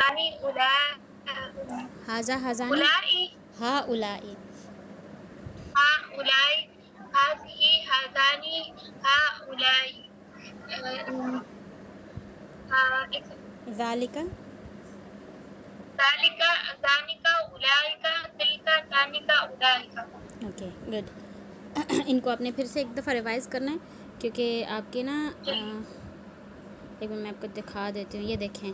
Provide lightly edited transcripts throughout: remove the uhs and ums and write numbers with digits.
हाज़ानी हाजा हाजानी उलाई हा उलाई। हाउलाई हाज़िही हाज़ानी हाउलाई ज़ालिका ज़ालिका ज़ानिका उलाइका तिल्का तानिका उलाइका। Okay good. इनको आपने फिर से एक दफ़ा रिवाइज़ करना है क्योंकि आपके ना एक मिनट मैं आपको दिखा देती हूँ। ये देखें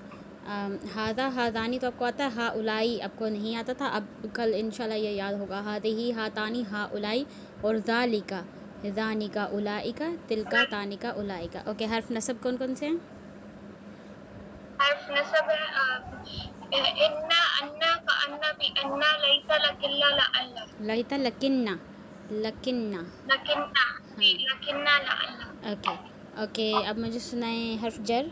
हादा हादानी तो आपको आता है, हा उलाई आपको नहीं आता था, अब कल इंशाल्लाह ये याद होगा। हादिही हातानी हा उलाई और ज़ालिका ज़ानिका उलाइका तिल्का तानिका उलाइका। ओके, हर्फ नसब कौन कौन से हैं? हर्फ नसब है इन्ना अन्ना का अन्ना भी अन्ना लैसा लकिल्ला ला अल्लाह लहिता लकिन्ना लकिन्ना। लकिन्ना भी हाँ लकिन्ना ला अल्लाह। Okay okay. अब मुझे सुनाएं हर्फ जर।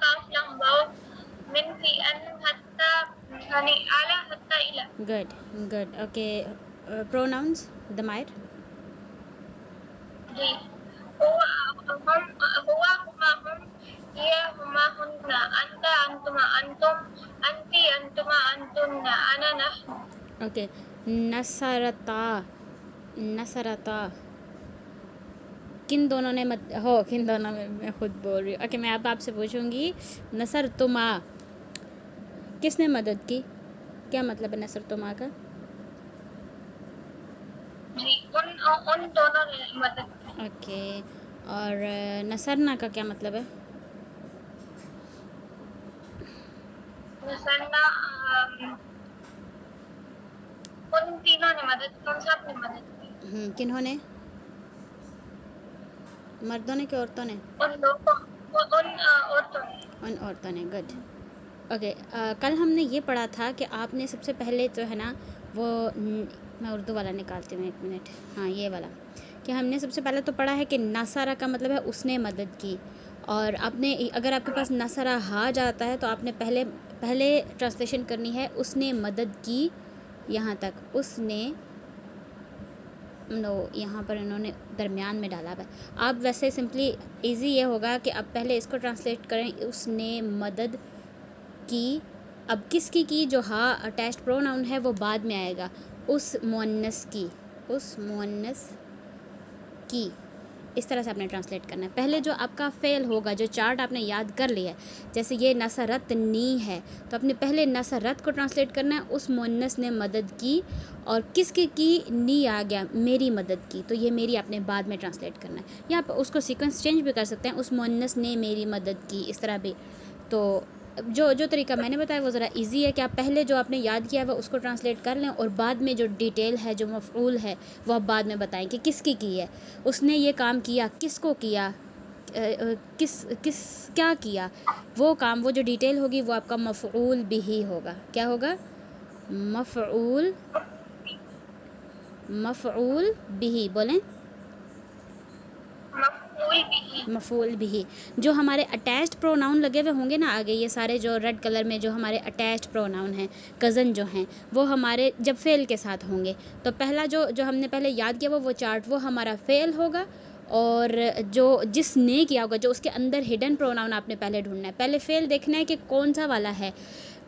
काफ लम वाव मिन फी अन हत्ता यानी आला हत्ता इला। Good good okay. प्रोनाउंस दमायर। जी हुआ हुआ हुमा हुम हिया हुमा हुन्ना अंता अंतुमा अंतुम अंती अंतुमा अंतुन्ना अना नहनु। ओके। नसरता नसरता किन दोनों ने किन दोनों में मैं खुद बोल रही हूँ। ओके, मैं अब आपसे पूछूंगी नसर तुमा किसने मदद की, क्या मतलब है नसर तुमा का? जी उन दोनों ने मदद की। ओके, और नसरना का क्या मतलब है? नसरना उन तीनों ने मदद उन सब ने मदद की। किन्होंने? मर्दों ने कि औरतों ने? उन लोगों उन औरतों ने। उन औरतों ने। Good okay. कल हमने ये पढ़ा था कि आपने सबसे पहले जो है ना वो मैं उर्दू वाला निकालती हूँ, एक मिनट। हाँ, ये वाला कि हमने सबसे पहले तो पढ़ा है कि नसरा का मतलब है उसने मदद की, और आपने अगर आपके पास नसरा हा जाता है तो आपने पहले ट्रांसलेशन करनी है उसने मदद की, यहाँ तक उसने नो, यहाँ पर इन्होंने दरमियान में डाला हुआ है। आप वैसे सिंपली इजी ये होगा कि आप पहले इसको ट्रांसलेट करें उसने मदद की। अब किसकी की, जो हा अटैच्ड प्रोनाउन है वो बाद में आएगा, उस मुअन्नस की, उस मुअन्नस की। इस तरह से आपने ट्रांसलेट करना है। पहले जो आपका फ़ेल होगा, जो चार्ट आपने याद कर लिया है, जैसे ये नसरत नी है तो आपने पहले नसरत को ट्रांसलेट करना है उस मुअन्नस ने मदद की, और किसकी की, नी आ गया मेरी मदद की, तो ये मेरी आपने बाद में ट्रांसलेट करना है। या आप उसको सीक्वेंस चेंज भी कर सकते हैं, उस मुअन्नस ने मेरी मदद की, इस तरह भी। तो जो तरीका मैंने बताया वो ज़रा इजी है कि आप पहले जो आपने याद किया हुआ उसको ट्रांसलेट कर लें, और बाद में जो डिटेल है, जो मफ़ऊल है, वो आप बाद में बताएं कि किसकी की है, उसने ये काम किया, किसको किया, किस क्या किया, वो काम, वो जो डिटेल होगी वो आपका मफ़ऊल बिही होगा। क्या होगा? मफ़ऊल मफ़ऊल बिही। बोलें मफऊल बिही। मफ़ऊल बिही। जो हमारे अटैच्ड प्रोनाउन लगे हुए होंगे ना आगे, ये सारे जो रेड कलर में जो हमारे अटैच्ड प्रोनाउन हैं, कज़न जो हैं, वो हमारे जब फ़ेल के साथ होंगे तो पहला जो हमने पहले याद किया वो चार्ट वो हमारा फ़ेल होगा, और जो जिसने किया होगा, जो उसके अंदर हिडन प्रोनाउन आपने पहले ढूंढना है। पहले फ़ेल देखना है कि कौन सा वाला है,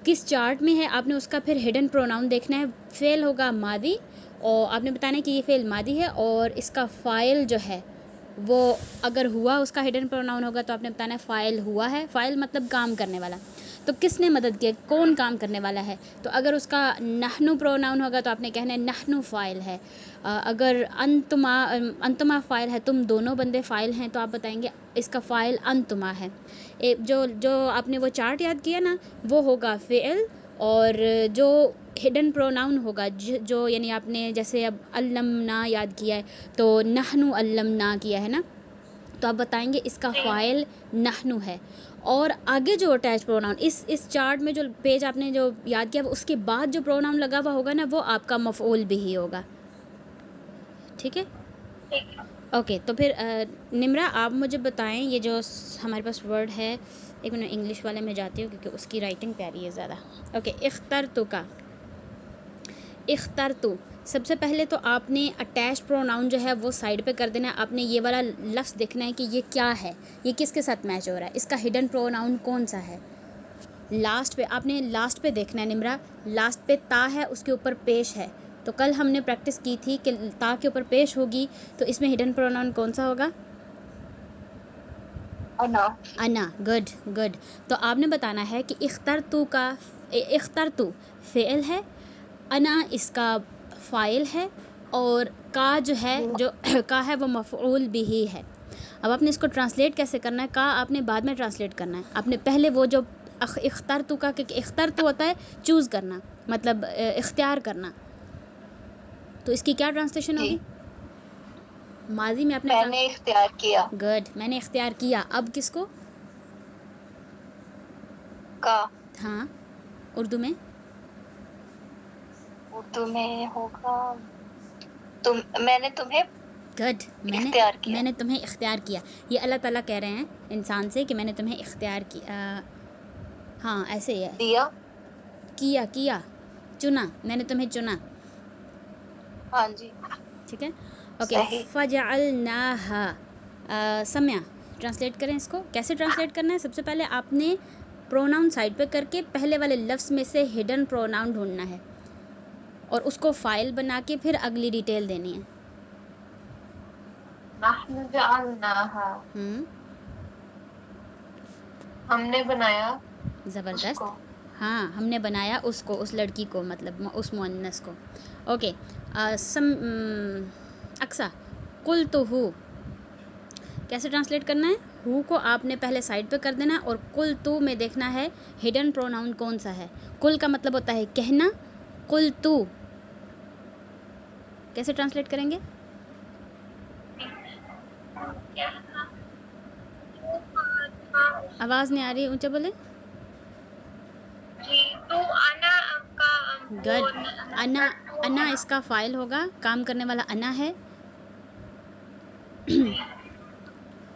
किस चार्ट में है, आपने उसका फिर हिडन प्रोनाउन देखना है। फ़ेल होगा मादी, और आपने बताना है कि ये फ़ेल मादी है, और इसका फ़ाइल जो है वो अगर हुआ उसका हिडन प्रोनाउन होगा तो आपने बताना है फ़ाइल हुआ है। फ़ाइल मतलब काम करने वाला। तो किसने मदद की, कौन काम करने वाला है, तो अगर उसका नहनु प्रोनाउन होगा तो आपने कहना है नहनु फ़ाइल है। अगर अंतुमा फ़ाइल है, तुम दोनों बंदे फ़ाइल हैं, तो आप बताएंगे इसका फ़ाइल अंतुमा है। जो आपने वो चार्ट याद किया ना वो होगा फ़ेल, और जो हिडन प्रोनाउन होगा जो यानी आपने जैसे अब अल्लमना याद किया है तो नहनु अल्लमना किया है ना, तो आप बताएंगे इसका फ़ाइल नहनु है। और आगे जो अटैच प्रोनाउन इस चार्ट में जो पेज आपने जो याद किया उसके बाद जो प्रोनाउन लगा हुआ होगा ना वो आपका मफ़ऊल बिही होगा। ठीक है, ओके। तो फिर निम्रा आप मुझे बताएं ये जो हमारे पास वर्ड है, एक मिनट इंग्लिश वाले में जाती हूँ क्योंकि उसकी राइटिंग प्यारी है ज़्यादा। ओके, इख्तरतु का, इख्तरतु, सबसे पहले तो आपने अटैच प्रोनाउन जो है वो साइड पे कर देना है। आपने ये वाला लफ्ज़ देखना है कि ये क्या है, ये किसके साथ मैच हो रहा है, इसका हिडन प्रोनाउन कौन सा है। लास्ट पे, आपने लास्ट पे देखना है निम्रा, लास्ट पे ता है, उसके ऊपर पेश है। तो कल हमने प्रैक्टिस की थी कि ता के ऊपर पेश होगी, तो इसमें हिडन प्रोनाउन कौन सा होगा? अना। अना। Good good. तो आपने बताना है कि इख्तरतू का, इख्तरतू फ़ेल है, अना इसका फ़ाइल है, और का जो है, जो का है वो मफ़ऊल बिही है। अब आपने इसको ट्रांसलेट कैसे करना है? का आपने बाद में ट्रांसलेट करना है। आपने पहले वो जो इख्तरतू का, क्योंकि इख्तरतू होता है चूज़ करना, मतलब इख्तियार करना। तो इसकी क्या ट्रांसलेशन होगी? माजी में आपने मैंने इख्तियार किया। गुड, मैंने इख्तियार किया। अब किसको? का। हाँ, उर्दू में? उर्दू में होगा मैंने तुम्हें गुड, इख्तियार किया। मैंने तुम्हें इख्तियार किया। ये अल्लाह ताला कह रहे हैं इंसान से कि मैंने तुम्हें इख्तियार किया। हाँ, ऐसे ही है। दिया। किया, चुना, मैंने तुम्हें चुना। हाँ जी, ठीक है, ओके। फजअलनाहा, सम्या ट्रांसलेट करें इसको। कैसे ट्रांसलेट करना है? सबसे पहले आपने प्रोनाउन साइड पे करके पहले वाले लफ्ज़ में से हिडन प्रोनाउन ढूंढना है और उसको फ़ाइल बना के फिर अगली डिटेल देनी है। नहनु जअलनाहा, हमने बनाया ज़बरदस्त। उसको। हाँ, हमने बनाया उसको, उस लड़की को, मतलब उस मुअन्नस को। ओके, अक्सा, कुल तो हु कैसे ट्रांसलेट करना है? हु को आपने पहले साइड पे कर देना और कुल तू में देखना है हिडन प्रोनाउन कौन सा है। कुल का मतलब होता है कहना, कुल तू कैसे ट्रांसलेट करेंगे? आवाज़ नहीं आ रही, ऊंचे बोले। तो अना का गुड, अना इसका फ़ाइल होगा, काम करने वाला अना है।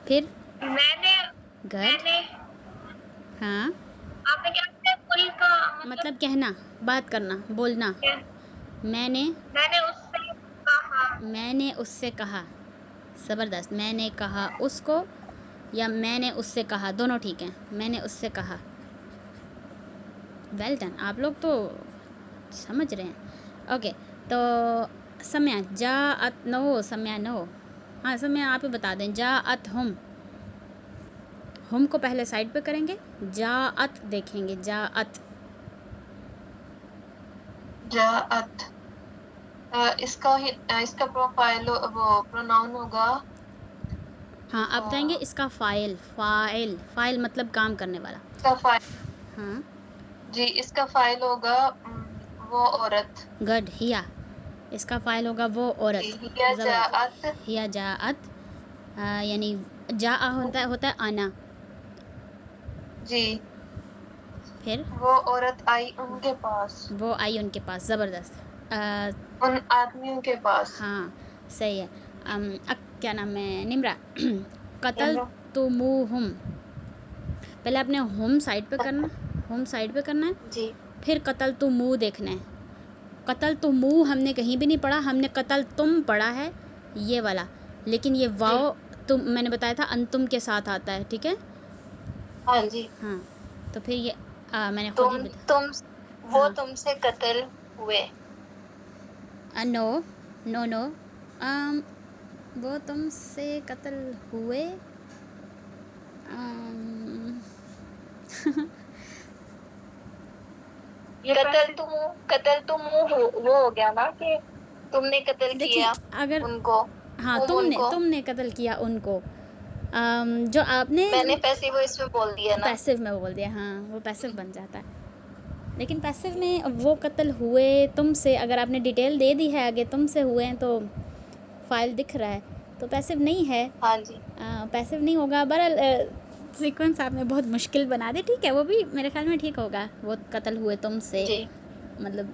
फिर मैंने हाँ, आपने क्या किया? कुल का मतलब कहना, बात करना, बोलना। मैंने उससे कहा। ज़बरदस्त। मैंने कहा उसको या मैंने उससे कहा, दोनों ठीक हैं। मैंने उससे कहा। वेल डन, आप लोग तो समझ रहे हैं। ओके, तो सम्या जाअत नो, सम्या नो। हाँ सम्या, आप ही बता दें। जाअत हम को पहले साइड पे करेंगे, जाअत देखेंगे। जाअत इसका प्रोफाइल वो प्रोनाउन होगा। हाँ, आप बताएंगे इसका फ़ाइल मतलब काम करने वाला। इसका फाइल, हाँ जी, इसका फाइल होगा वो औरत। गुड, हिया इसका फ़ाइल होगा वो औरत। हिया जाअत। हिया जाअत, यानी जा होता है आना। जी, फिर वो औरत आई उनके पास, वो आई उनके पास। ज़बरदस्त। उन आदमियों के पास। हाँ सही है। क्या नाम है निम्रा? कतल तुमुहुम, पहले आपने होम साइड पे करना है, जी, फिर कतल तुमु देखना है। कतल तुमु हमने कहीं भी नहीं पढ़ा, हमने कतल तुम पढ़ा है, ये वाला। लेकिन ये वाव तुम, मैंने बताया था अंतुम के साथ आता है, ठीक है। हाँ जी। हाँ, तो फिर ये मैंने खुद ही वो तुमसे कत्ल हुए। नो नो नो, वो तुमसे कत्ल हुए। कत्ल तुम वो हो गया ना कि तुमने कत्ल किया अगर उनको। हाँ, तुमने कत्ल किया उनको। जो आपने मैंने पैसिव वॉइस में बोल दिया ना, पैसिव में बोल दिया। हाँ, वो पैसिव बन जाता है। लेकिन पैसिव में वो कत्ल हुए तुमसे, अगर आपने डिटेल दे दी है आगे तुमसे हुए हैं तो फाइल दिख रहा है, तो पैसिव नहीं है। हाँ जी, पैसिव नहीं होगा। बहरहाल सीक्वेंस आपने बहुत मुश्किल बना दी, ठीक है, वो भी मेरे ख्याल में ठीक होगा। वो कत्ल हुए तुमसे, मतलब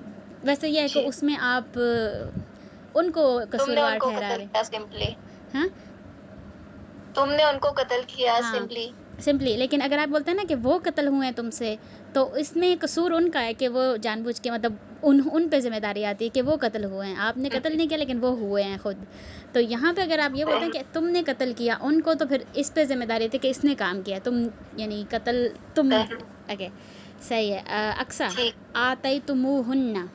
वैसे ये है कि उसमें आप उनको कसूरवार ठहरा रहे। सिंपली, हाँ, तुमने उनको कत्ल किया। हाँ, सिंपली। लेकिन अगर आप बोलते हैं ना कि वो कत्ल हुए हैं तुमसे, तो इसमें कसूर उनका है कि वो जानबूझ के, मतलब उन पे जिम्मेदारी आती है कि वो कत्ल हुए हैं। आपने कत्ल नहीं किया लेकिन वो हुए हैं खुद। तो यहाँ पे अगर आप ये बोलते हैं कि तुमने कत्ल किया उनको, तो फिर इस पे जिम्मेदारी थी कि इसने काम किया, तुम यानी कत्ल तुम। ओके, सही है। अक्सा, ठीक। आतैतुमूहुन्ना।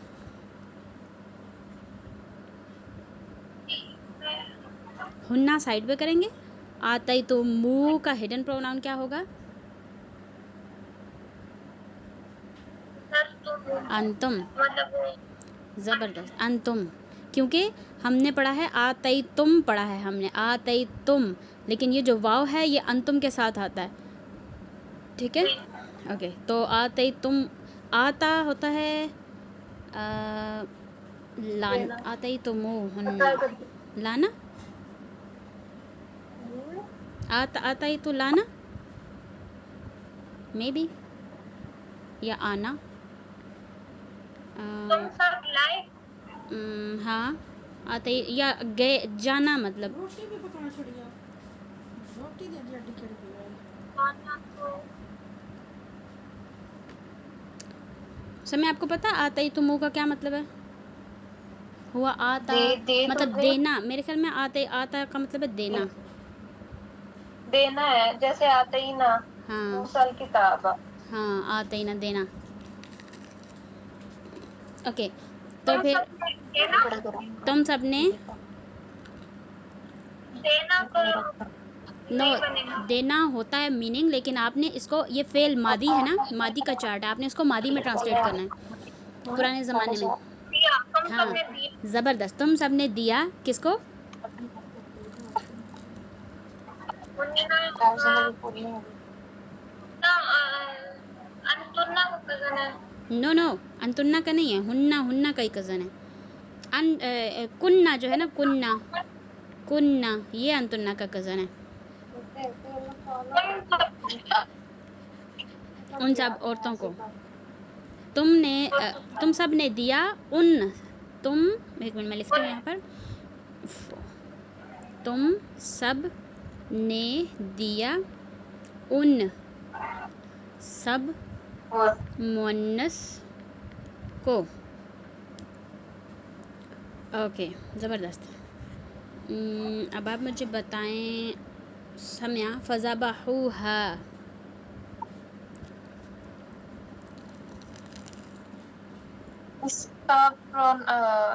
हुन्ना साइड पे करेंगे। आतैतुमू का हिडन प्रोनाउन क्या होगा? सर तुम अंतुम। मतलब ज़बरदस्त, अंतुम। क्योंकि हमने पढ़ा है आतैतुम, पढ़ा है हमने आतैतुम, लेकिन ये जो वाव है ये अंतुम के साथ आता है। ठीक है, ओके। तो आतैतुम, आता होता है लान, आतैतुमूहुन्ना, लाना। आतैतु लाना, मे बी, या आना। तुम सब लाए हाँ, आते या गए, जाना मतलब। रोटी भी पकाना छोड़ी आप, रोटी दे दिया टिकट भी है। खाना तो समय आपको पता आतैतुमू का क्या मतलब है? हुआ आता दे मतलब तो देना। मेरे ख्याल में आते, आता का मतलब है देना। देना है, जैसे आते ही ना हाँ मूसल किताब। हाँ, आते ही ना, देना। ओके, तो तुम फिर सब देना तुम सबने देना को नो, नहीं बनेगा। देना होता है मीनिंग, लेकिन आपने इसको, ये फेल मादी है ना, मादी का चार्ट है, आपने इसको मादी में ट्रांसलेट करना है पुराने ज़माने में। दिया तुम हाँ, सबने दिया ज़बरदस्त। तुम सबने दिया किसको? अंतुन्ना को कजन है। नो नो, अंतुन्ना का नहीं है, हुन्ना, हुन्ना का ही कज़न है। कुन्ना जो है ना, कुन्ना, कुन्ना, ये अंतुन्ना का कज़न है। उन सब औरतों को तुम सब ने दिया उन, तुम, एक मिनट मैं लिखती हूँ यहाँ पर, तुम सब ने दिया उन सब मुअन्नस को। ओके, ज़बरदस्त। अब आप मुझे बताएं सम्या, फ़ज़बहूहा।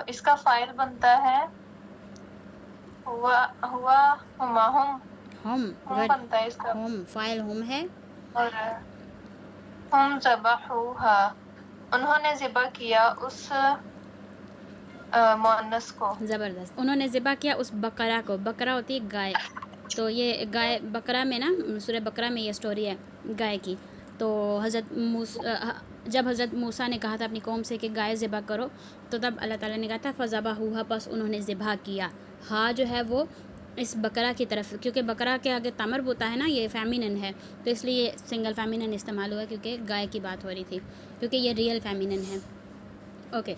इसका फाइल बनता है हुआ हुआ हुमा हम हम, गुड। बनता है इसका, हम, फाइल हम है। और हम ज़बहूहा, उन्होंने ज़िबा किया उस मुअन्नस को। ज़बरदस्त। उन्होंने ज़िबा किया उस बकरा को। बकरा होती है गाय, तो ये गाय, बकरा में ना, सूरह बकरा में ये स्टोरी है गाय की। तो जब हज़रत मूसा ने कहा था अपनी कौम से कि गाय ज़िबा करो, तो तब अल्लाह ताला ने कहा था फ़ज़बहूहा, बस उन्होंने ज़िबा किया। हाँ जो है वो इस बकरा की तरफ, क्योंकि बकरा के आगे तमर होता है ना, ये फेमिनिन है, तो इसलिए सिंगल फेमिनिन इस्तेमाल हुआ, क्योंकि गाय की बात हो रही थी, क्योंकि ये रियल फेमिनिन है। ओके,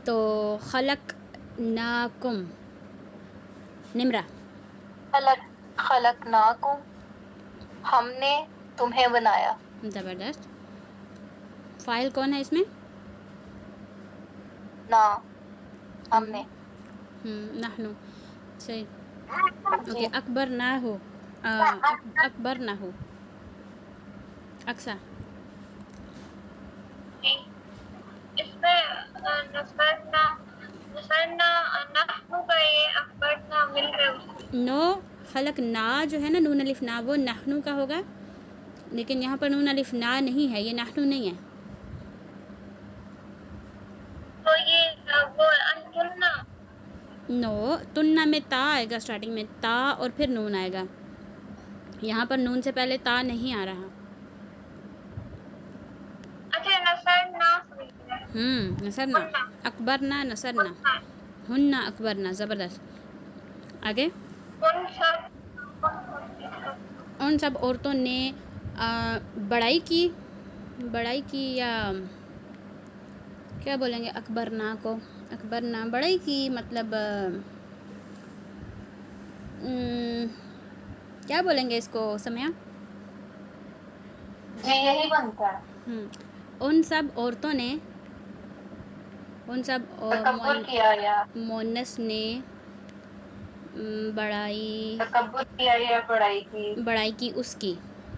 तो खलक़नाकुम, निम्रा। खलक़नाकुम, हमने तुम्हें बनाया। ज़बरदस्त। फ़ाइल कौन है इसमें? ना, हमने। नहनु, सही। जी। ओके, अकबर ना हो, अकबर ना हो। अक्सा, इसमें नसरना नसरना नहनु का ये अकबरना मिल गए उससे। नो, खलक ना जो है ना, नून अलिफ ना, वो नहनु का होगा, लेकिन यहाँ पर नून अलिफ ना नहीं है, ये नहनु नहीं है। तो ये वो अंतुन्ना नो, तुन्ना में ता आएगा स्टार्टिंग में, ता और फिर नून आएगा। यहाँ पर नून से पहले ता नहीं आ रहा। अच्छा नसरना नसरना, अकबरना, नसरना, हुन्ना अकबरना। ज़बरदस्त। आगे, उन सब औरतों ने बड़ाई की, बड़ाई की, या क्या बोलेंगे अकबरना को? अकबरना, बड़ाई की मतलब क्या बोलेंगे इसको समया? जी यही बनता है। उन सब औरतों ने, उन सब तकब्बुर किया या मोनस ने बड़ाई, तकब्बुर किया या बड़ाई की। बड़ाई की उसकी।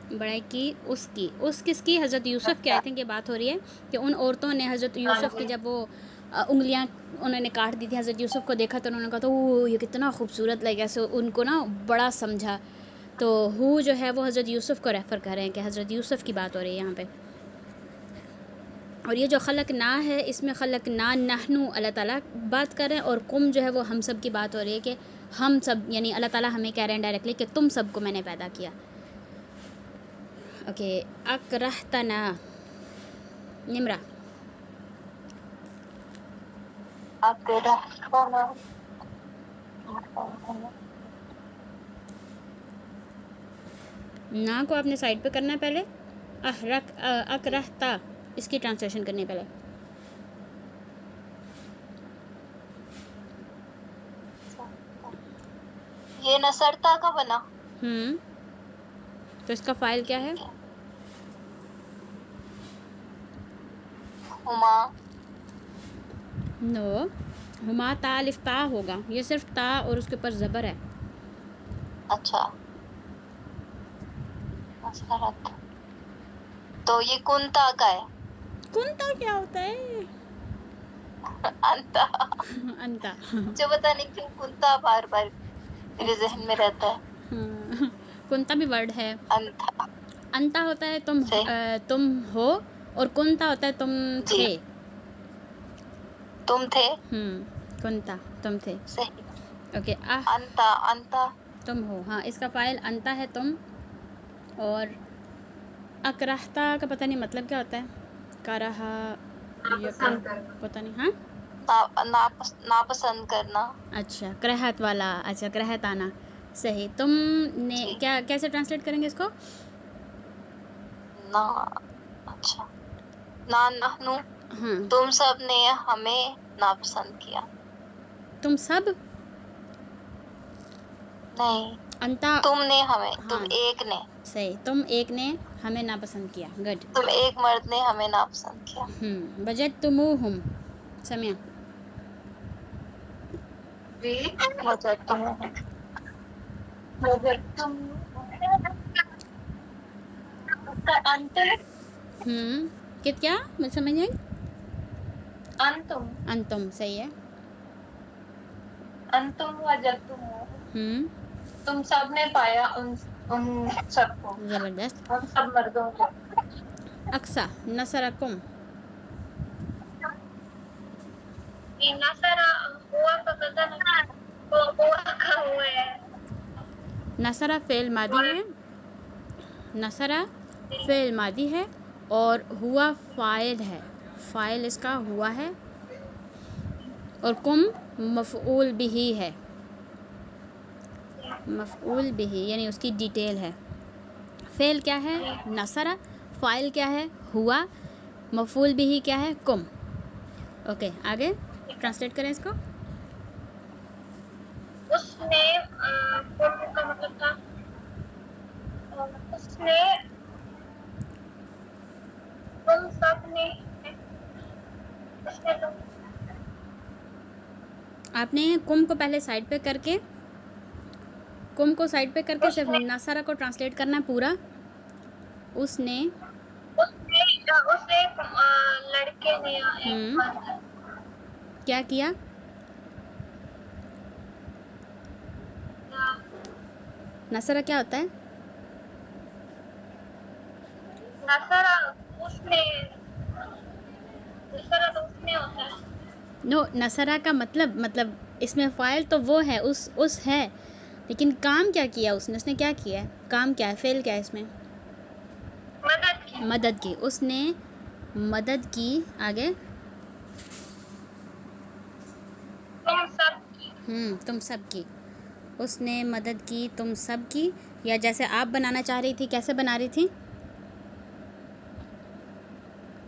बड़ाई की उसकी, उस किसकी, हज़रत यूसुफ़ की। आई थिंक ये बात हो रही है कि उन औरतों ने हज़रत यूसुफ़ की जब वो उंगलियां उन्होंने काट दी थी, हज़रत यूसुफ़ को देखा तो उन्होंने कहा तो वो ये कितना खूबसूरत लगे, ऐसे उनको ना बड़ा समझा। तो हु जो है वो हज़रत यूसुफ़ को रेफ़र कर रहे हैं कि हज़रत यूसुफ़ की बात हो रही है यहाँ पे। और ये जो खलक ना है, इसमें खलक ना नहनु अल्लाह ताला बात कर रहे हैं, और कुम जो है वो हम सब की बात हो रही है कि हम सब, यानी अल्लाह ताला हमें कह रहे हैं डायरेक्टली कि तुम सबको मैंने पैदा किया। ओके, अकरहतना निमरा। ना को आपने साइड पे करना है पहले, अकरहता इसकी ट्रांसलेशन करनी है पहले। ये नसरता का बना। तो इसका फाइल क्या है? हुमा। नो, हुमा ता अलिफ ता होगा, ये सिर्फ ता और उसके ऊपर ज़बर है। अच्छा, नसरत। तो ये कुंता का है। कुंता क्या होता है? अंता। अंता। मुझे पता नहीं क्यों कुंता बार बार मेरे जहन में रहता है। कुंता भी वर्ड है। अंता। अंता होता है तुम हो, और कुंता होता है तुम जी। थे। तुम थे। कुंता तुम थे। सही। ओके। अंता, अंता तुम हो, हाँ इसका फाइल अंता है तुम। और अकरहता का पता नहीं मतलब क्या होता है, करहा पता नहीं। हाँ, नापसंद करना। अच्छा, करहत वाला, अच्छा करहत आना, सही। तुमने क्या, कैसे ट्रांसलेट करेंगे इसको? ना, अच्छा, ना नहनु। हाँ, तुम सब ने हमें नापसंद किया। तुम सब नहीं, अंता, तुमने हमें, हाँ, तुम एक ने, सही, तुम एक ने हमें नापसंद किया। गुड। तुम एक मर्द ने हमें नापसंद किया। बजट तुमुहुम समय। कित क्या, मुझे समझ नहीं। अंतुम। अंतुम, सही है। अंतुम वजदतुम। तुम सब ने पाया उन सबको, जबरदस्त। उन सब मर्दों को। अक्सा नसरकुम। नसरा हुआ का कदर हुआ का हुआ है। नसरा फेल मादी है, नसरा फेल मादी है, और हुआ फ़ाइल है, फ़ाइल इसका हुआ है, और कुम मफ़ऊल बिही है, मफ़ऊल बिही यानी उसकी डिटेल है। फेल क्या है? नसरा। फ़ाइल क्या है? हुआ। मफ़ऊल बिही क्या है? कुम। ओके, आगे ट्रांसलेट करें इसको। उसने कुम का मतलब था उसने, तुम सब ने, उसने तुम, आपने कुम को पहले साइड पे करके, कुम को साइड पे करके सिर्फ नसरा को ट्रांसलेट करना है पूरा। उसने उसने लड़के ने क्या किया? नसरा क्या होता है? नसरा उसने, नसरा तो उसने होता है। नो, नसरा का मतलब इसमें फ़ाइल तो वो है, उस है, लेकिन काम क्या किया उसने क्या किया है? काम क्या है? फेल क्या है इसमें? मदद की। उसने मदद की। आगे तुम सब की। उसने मदद की तुम सब की, या जैसे आप बनाना चाह रही थी, कैसे बना रही थी?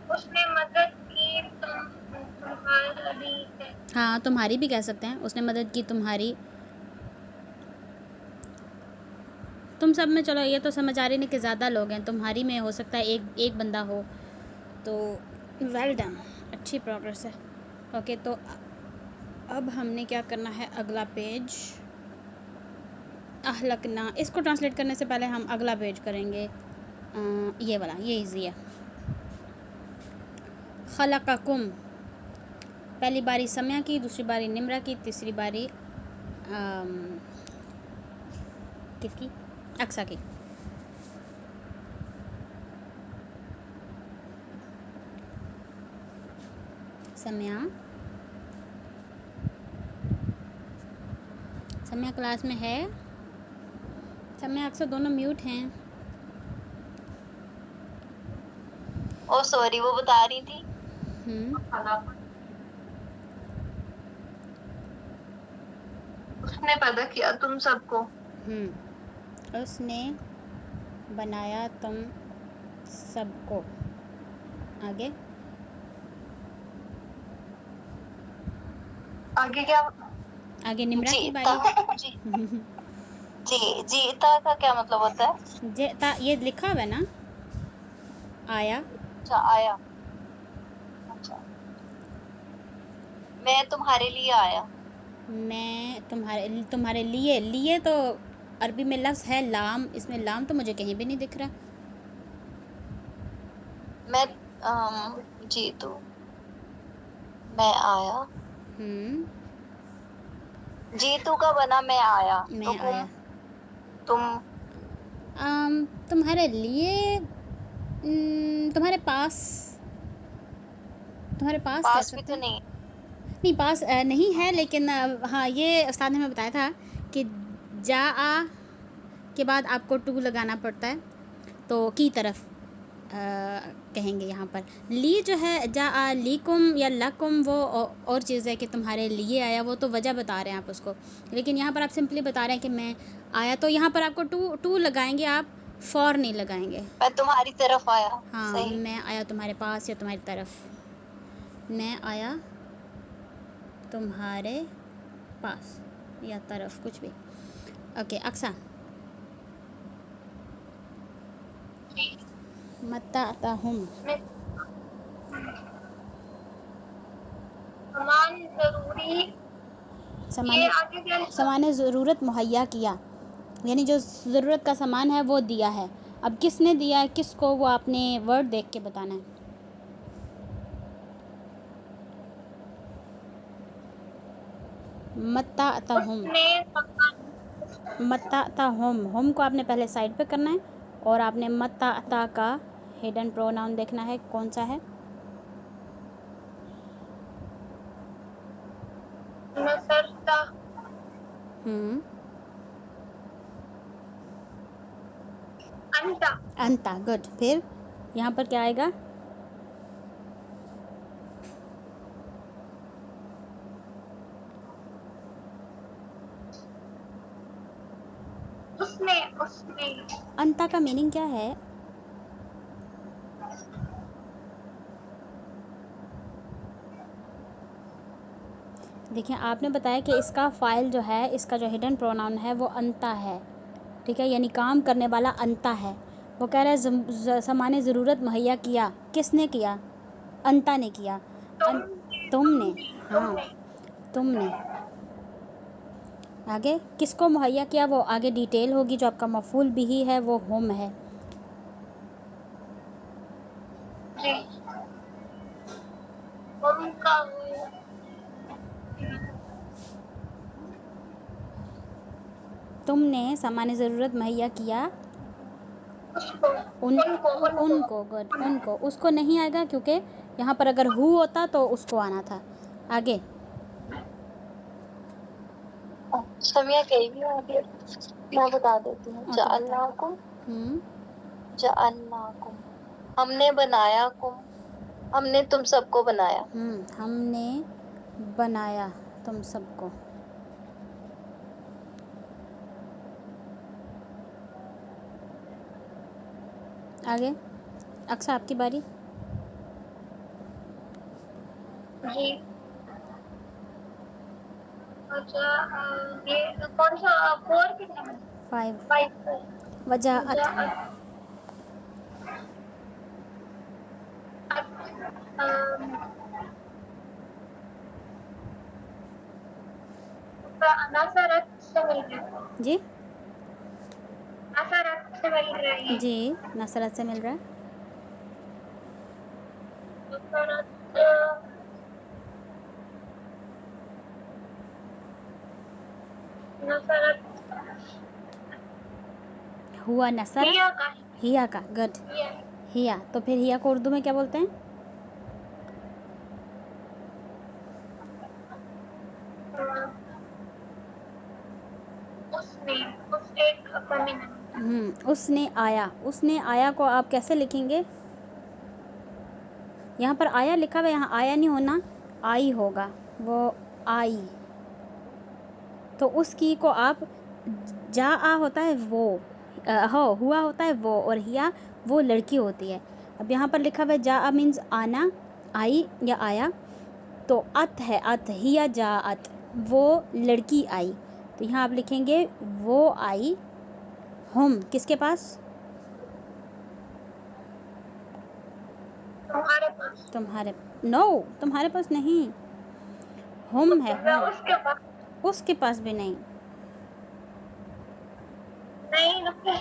उसने मदद की तुम्हारी। हाँ, तुम्हारी भी कह सकते हैं। उसने मदद की तुम्हारी। तुम सब में चलो ये तो समझ आ रही नहीं कि ज़्यादा लोग हैं, तुम्हारी में हो सकता है एक बंदा हो, तो वेल डन, अच्छी प्रोग्रेस है। ओके, तो अब हमने क्या करना है, अगला पेज, अहलकना। इसको ट्रांसलेट करने से पहले हम अगला पेज करेंगे। ये वाला, ये इजी है। खलक़कुम, पहली बारी सम्या की, दूसरी बारी निम्रा की, तीसरी बारी किसकी, अक्सा की। सम्या, सम्या क्लास में है? सम्या अक्सर दोनों म्यूट हैं। ओ सॉरी, वो बता रही थी उसने पैदा किया तुम सबको। उसने बनाया तुम सबको। आगे आगे क्या? आगे निम्रा की जीता बारी। जी जीता का क्या मतलब होता है? जेता, ये लिखा हुआ है ना, आया। अच्छा, आया। अच्छा, मैं तुम्हारे लिए आया। मैं तुम्हारे लिए, लिए तो अरबी में लफ्ज़ है लाम, इसमें लाम तो मुझे कहीं भी नहीं दिख रहा। मैं जीतू, मैं आया। जीतू का बना मैं आया। मैं तो आया। तुम तुम्हारे लिए, तुम्हारे पास, तुम्हारे पास कह पास भी सकते तो हैं। नहीं। नहीं, पास नहीं है, लेकिन हाँ, ये उस्ताद ने हमें बताया था कि जा आ के बाद आपको टू लगाना पड़ता है, तो की तरफ कहेंगे यहाँ पर। ली जो है, जा आ लीकुम या लकुम, वो और चीज़ है कि तुम्हारे लिए आया, वो तो वजह बता रहे हैं आप उसको। लेकिन यहाँ पर आप सिंपली बता रहे हैं कि मैं आया, तो यहाँ पर आपको टू लगाएंगे आप, फॉर नहीं लगाएंगे। मैं तुम्हारी तरफ आया। हाँ, सही। मैं आया तुम्हारे पास या तुम्हारी तरफ। मैं आया तुम्हारे पास या तरफ, कुछ भी। ओके, अक्सा। मत्ताअहुम, सामान जरूरी, ये आगे क्या लिखा? सामान ज़रूरत मुहैया किया, यानी जो ज़रूरत का सामान है वो दिया है। अब किसने दिया है, किसको, वो आपने वर्ड देख के बताना है। मत्ताअहुम, उसने सामान, मत्ताअहुम, हम को आपने पहले साइड पे करना है, और आपने मत्ताअता का हिडन प्रोनाउन देखना है कौन सा है। नसरता, अंता, अंता, गुड। फिर यहाँ पर क्या आएगा? उसने, उसने, अंता का मीनिंग क्या है? देखिए, आपने बताया कि इसका फ़ाइल जो है, इसका जो हिडन प्रोनाउन है वो अंता है, ठीक है, यानी काम करने वाला अंता है। वो कह रहा है सामान ज़रूरत मुहैया किया, किसने किया? अंता ने किया। तुमने, हाँ, तुमने। आगे किसको मुहैया किया, वो आगे डिटेल होगी। जो आपका मफूल बिही है वो हम है। जी, उनका, तुमने सामान ज़रूरत मुहैया किया उनको, गुड, उनको। उसको नहीं आएगा क्योंकि यहाँ पर अगर हु होता तो उसको आना था। आगे समिया कहीं भी आ गया, मैं बता देती हूँ। जअलनाकुम, जअलनाकुम, हमने बनाया कुम, हमने तुम सबको बनाया। हमने बनाया तुम सबको। आगे अक्सा, आपकी बारी। जी, अच्छा, ये कौन सा, 4 कितना है? 5 5 वजाअत, नसरत से मिल गया, जी, नसरत से से मिल रही है। जी, नसरत से मिल रहा है। नसरत हुआ नसर, हिया का हिया का, गुड। हिया। हिया, तो फिर हिया को उर्दू में क्या बोलते हैं? उसने उस एक फेमिनिन। उसने आया, उसने आया को आप कैसे लिखेंगे? यहाँ पर आया लिखा हुआ है, यहाँ आया नहीं होना, आई होगा, वो आई। तो उसकी को आप जा आ होता है वो, हो हुआ होता है वो, और हिया वो लड़की होती है। अब यहाँ पर लिखा हुआ है जा आ मीन्स आना, आई या आया, तो अत है, अत, हिया जा अत, वो लड़की आई। तो यहाँ आप लिखेंगे वो आई, हम किसके पास? तुम्हारे पास। तुम्हारे, नो, तुम्हारे पास नहीं, हम है, हम। उसके पास उसके पास भी नहीं। नहीं रुके।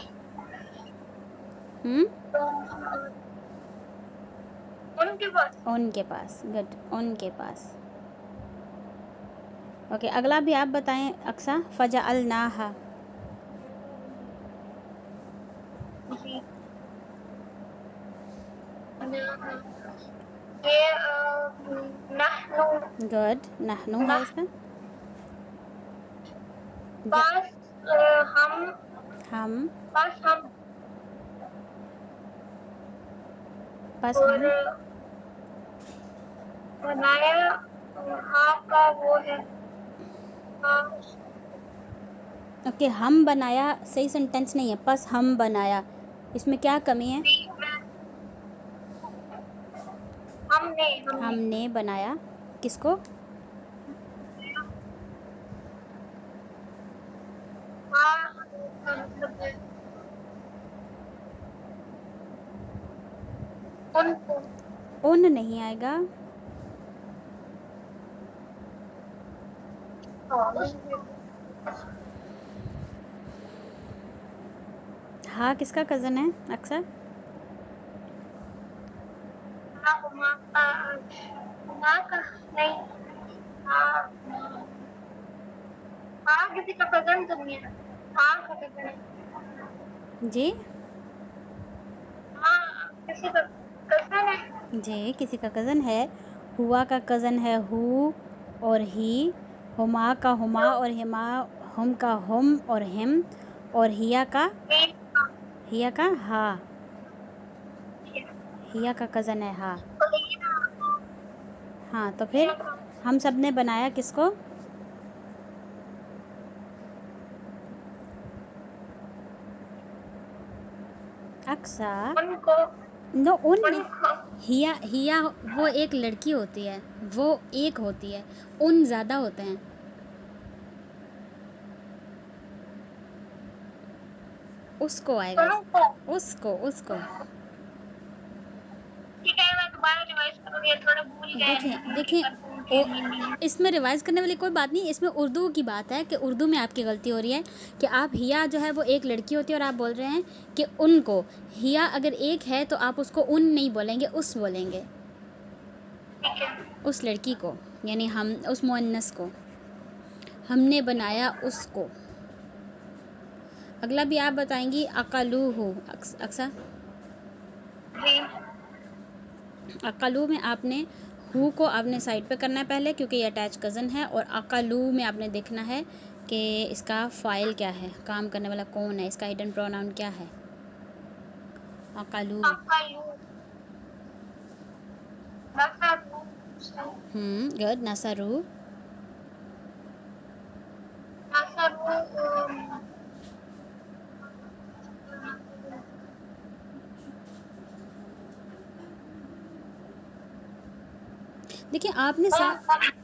उनके पास। उनके पास, गुड, उनके पास। ओके, अगला भी आप बताएं अक्सा। फजअलनाहा, जी। ये नहनु गुड, नहनु है इसका। पास हम हम, पास हम बस और हम। बनाया हाँ का वो है हाँ। ओके, हम बनाया सही सेंटेंस नहीं है, बस हम बनाया, इसमें क्या कमी है? हमने बनाया किसको? हाँ मतलब उनको। उन नहीं आएगा। हाँ किसका कज़न है अक्सर? हुमा का नहीं। हाँ हाँ किसी का कजन तो नहीं है। हाँ का कजन है। जी हाँ किसी का कजन है। जी, किसी का कज़न है। हुआ का कज़न है हु और ही, हुमा का हुमा और हिमा, हम का हम और हिम, और हिया का हा, हिया का कज़न है हा। हाँ, तो फिर हम सब ने बनाया किसको? अक्सा, उनको। नो उन नहीं, हिया, हिया वो एक लड़की होती है, वो एक होती है, उन ज़्यादा होते हैं। उसको आएगा, उसको, उसको। ठीक है मैं दोबारा रिवाइज करूंगी, थोड़ा भूल गए। देखिए इसमें रिवाइज करने वाली कोई बात नहीं, इसमें उर्दू की बात है कि उर्दू में आपकी गलती हो रही है कि आप हिया जो है वो एक लड़की होती है और आप बोल रहे हैं कि उनको। हिया अगर एक है तो आप उसको उन नहीं बोलेंगे, उस बोलेंगे, ठीक है। उस लड़की को, यानी हम, उस मुअन्नस को। हमने बनाया उसको। अगला भी आप बताएंगी अकलूहु अक्सा। जी अकलू में आपने हु को आपने साइड पे करना है पहले, क्योंकि ये अटैच कज़न है, और अकलू में आपने देखना है कि इसका फ़ाइल क्या है, काम करने वाला कौन है, इसका हिडन प्रोनाउन क्या है। अकलू, गुड। नसरू, देखिए आपने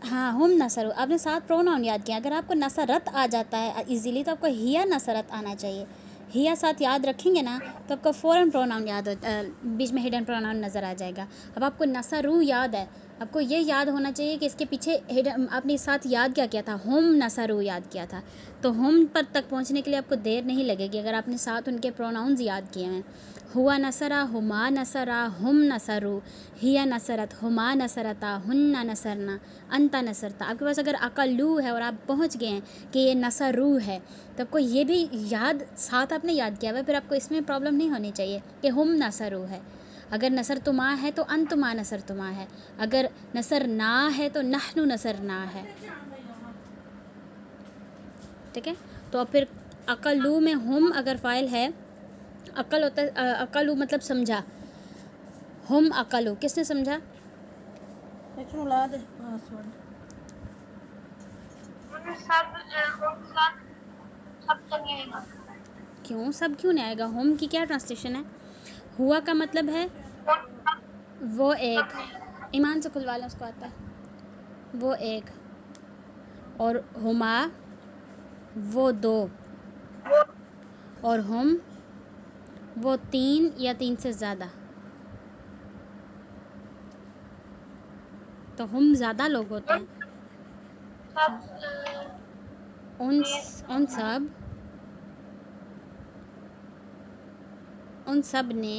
हाँ हम नसरू, आपने 7 प्रोनाउन याद किया। अगर आपको नसरत आ जाता है इजीली तो आपको हिया नसरत आना चाहिए। हिया साथ याद रखेंगे ना तो आपको फ़ौरन प्रोनाउन याद बीच में हिडन प्रोनाउन नज़र आ जाएगा। अब आपको नसरू याद है, आपको ये याद होना चाहिए कि इसके पीछे हिडन आपने साथ याद क्या किया था, हम नसरू याद किया था। तो हम पर तक पहुंचने के लिए आपको देर नहीं लगेगी अगर आपने साथ उनके प्रोनाउंस याद किए हैं। हुआ नसरा, हुमा नसरा, हम नसरू, हिया नसरत, हुमा नसरता, हुन्ना नसरना, अंता नसरता। आपके पास अगर अकलू है और आप पहुंच गए हैं कि ये नसरू है तो आपको ये भी याद साथ आपने याद किया हुआ है, फिर आपको इसमें प्रॉब्लम नहीं होनी चाहिए कि हम नसरू है। अगर नसर तुमा है तो अंतुमा नसर तुमा है, अगर नसर ना है तो नहनु नसर ना है। ठीक है, तो अब फिर अकलू में हम अगर फ़ाइल है, अकल होता है अकलू मतलब समझा, हम अकलू किसने समझा? एक्चुअली ला दे पासवर्ड। उन सब सब तो नहीं आएगा। क्यों सब क्यों नहीं आएगा? हम की क्या ट्रांसलेशन है? हुआ का मतलब है उन सब वो एक, नहीं। ईमान से खुलवा लें, उसको आता है वो एक, और हुमा वो दो, वो और हम वो तीन या तीन से ज़्यादा। तो हम ज़्यादा लोग होते हैं। सब उन सब ने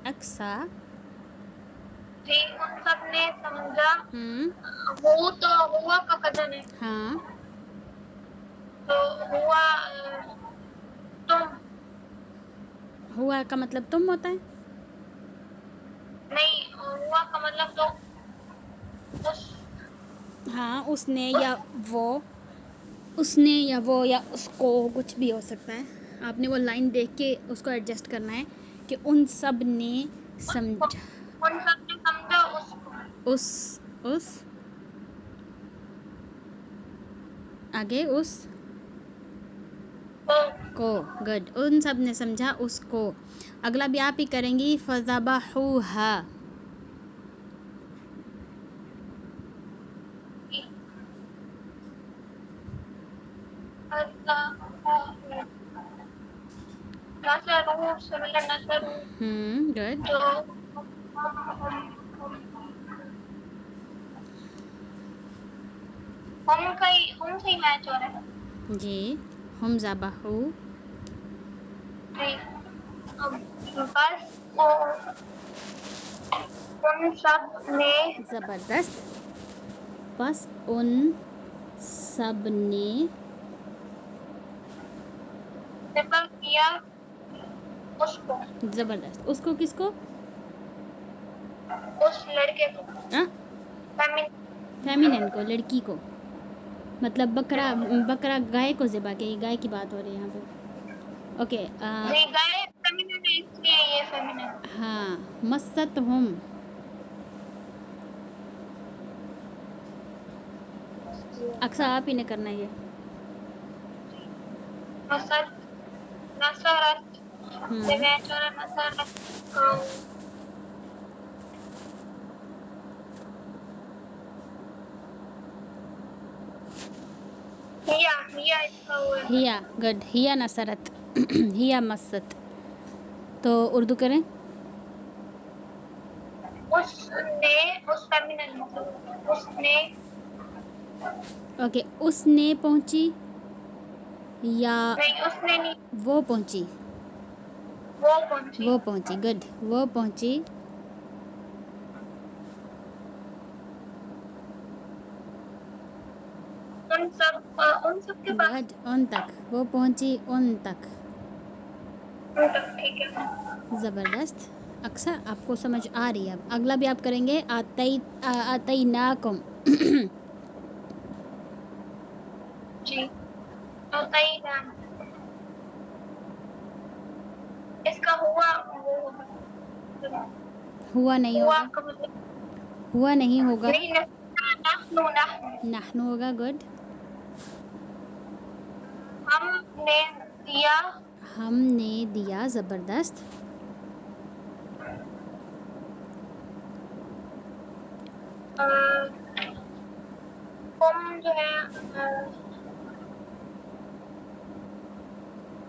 अक्सा जी उन सब ने समझा। हम्म, वो तो हुआ का कजन है, हाँ, तो हुआ तुम हुआ का मतलब तुम होता है। नहीं, हुआ का मतलब तो उस हाँ, उसने या वो, उसने या वो या उसको कुछ भी हो सकता है। आपने वो लाइन देख के उसको एडजस्ट करना है कि उन सब ने समझा। उन सब ने समझा उसको। उस आगे उस तो को, गुड, उन सब ने समझा उसको। अगला भी आप ही करेंगी, फज़बहूहा। नसरू से मिला नसरू, गुड, तो हम से ही मैच हो रहा है। जी, हम ज़बहू, जी, बस वो उन सब ने ज़बरदस्त, बस उन सब ने ज़िक्र किया उसको, ज़बरदस्त, उसको किसको? उस लड़के को, हाँ, फेमिनिन। फेमिनिन को, लड़की को, मतलब बकरा, बकरा गाय को ज़िबा के, गाय की बात हो रही है यहाँ पे। ओके, जी गाय फेमिनिन है इसलिए ये फेमिनिन। हाँ, मस्सत हम, अक्सर आप ही ने करना है ये। नसर नसरत से हम्म, मैच हो रहा है, नसरत हिया इसका हुआ है। हिया, गुड, हिया नसरत, हिया मस्सत। तो उर्दू करें। उसने उस फेमिनिन मतलब उसने ओके, उसने पहुंची या नहीं, उसने नहीं, वो पहुंची? वो पहुंची। वो पहुंची, गुड, वो पहुंची उन सब के पास। गुड, उन तक, वो पहुंची उन तक। उन तक, ठीक है। ज़बरदस्त, अक्सर आपको समझ आ रही है। अब अगला भी आप करेंगे, आतई नाकुम। जी, तो तई नाम इसका हुआ वो होगा। हुआ नहीं हुआ होगा, का मतलब हुआ नहीं होगा, नहीं, नहनु नहनु नहनु होगा, गुड, हमने दिया, हमने दिया, ज़बरदस्त, जो है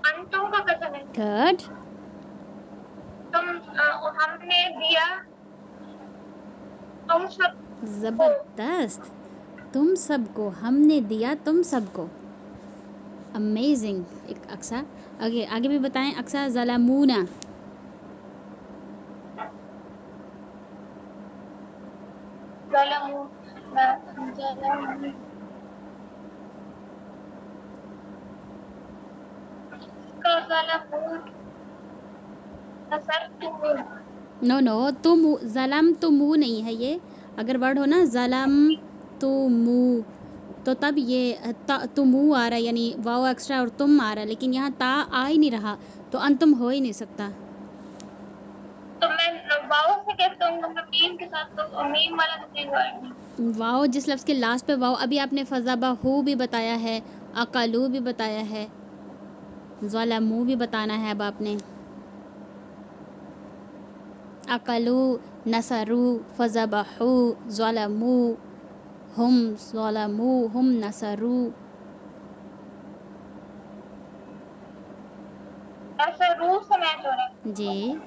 अंतुम का कथन है। गुड, हमने दिया तुम सब ज़बरदस्त, तुम सबको, हमने दिया तुम सबको, अमेजिंग। एक अक्सा आगे आगे भी बताएं। अक्सा ज़लमूना, ज़लमू ज़लमू का ज़लमू नसरतुमू। नो नो, तुम ज़लम तुमू नहीं है ये। अगर वर्ड हो ना ज़लम तुमू तो तब ये तुमू आ रहा है, यानी वाव एक्स्ट्रा और तुम आ रहा है, लेकिन यहाँ ता आ ही नहीं रहा, तो अंतुम हो ही नहीं सकता। तो मैं वाव से कहता हूँ मीम के साथ, तो मीम वाला तो कोई वर्ड नहीं। वाव जिस लफ्ज़ के लास्ट पे वाव, अभी आपने फ़ज़बहू भी बताया है, अकलू भी बताया है, ज़लमू भी बताना है अब आपने। अकलू, नसरू, फ़ज़बहू, ज़लमू, हुम नसरू। ऐसा रू से मैच हो रहा है। जी,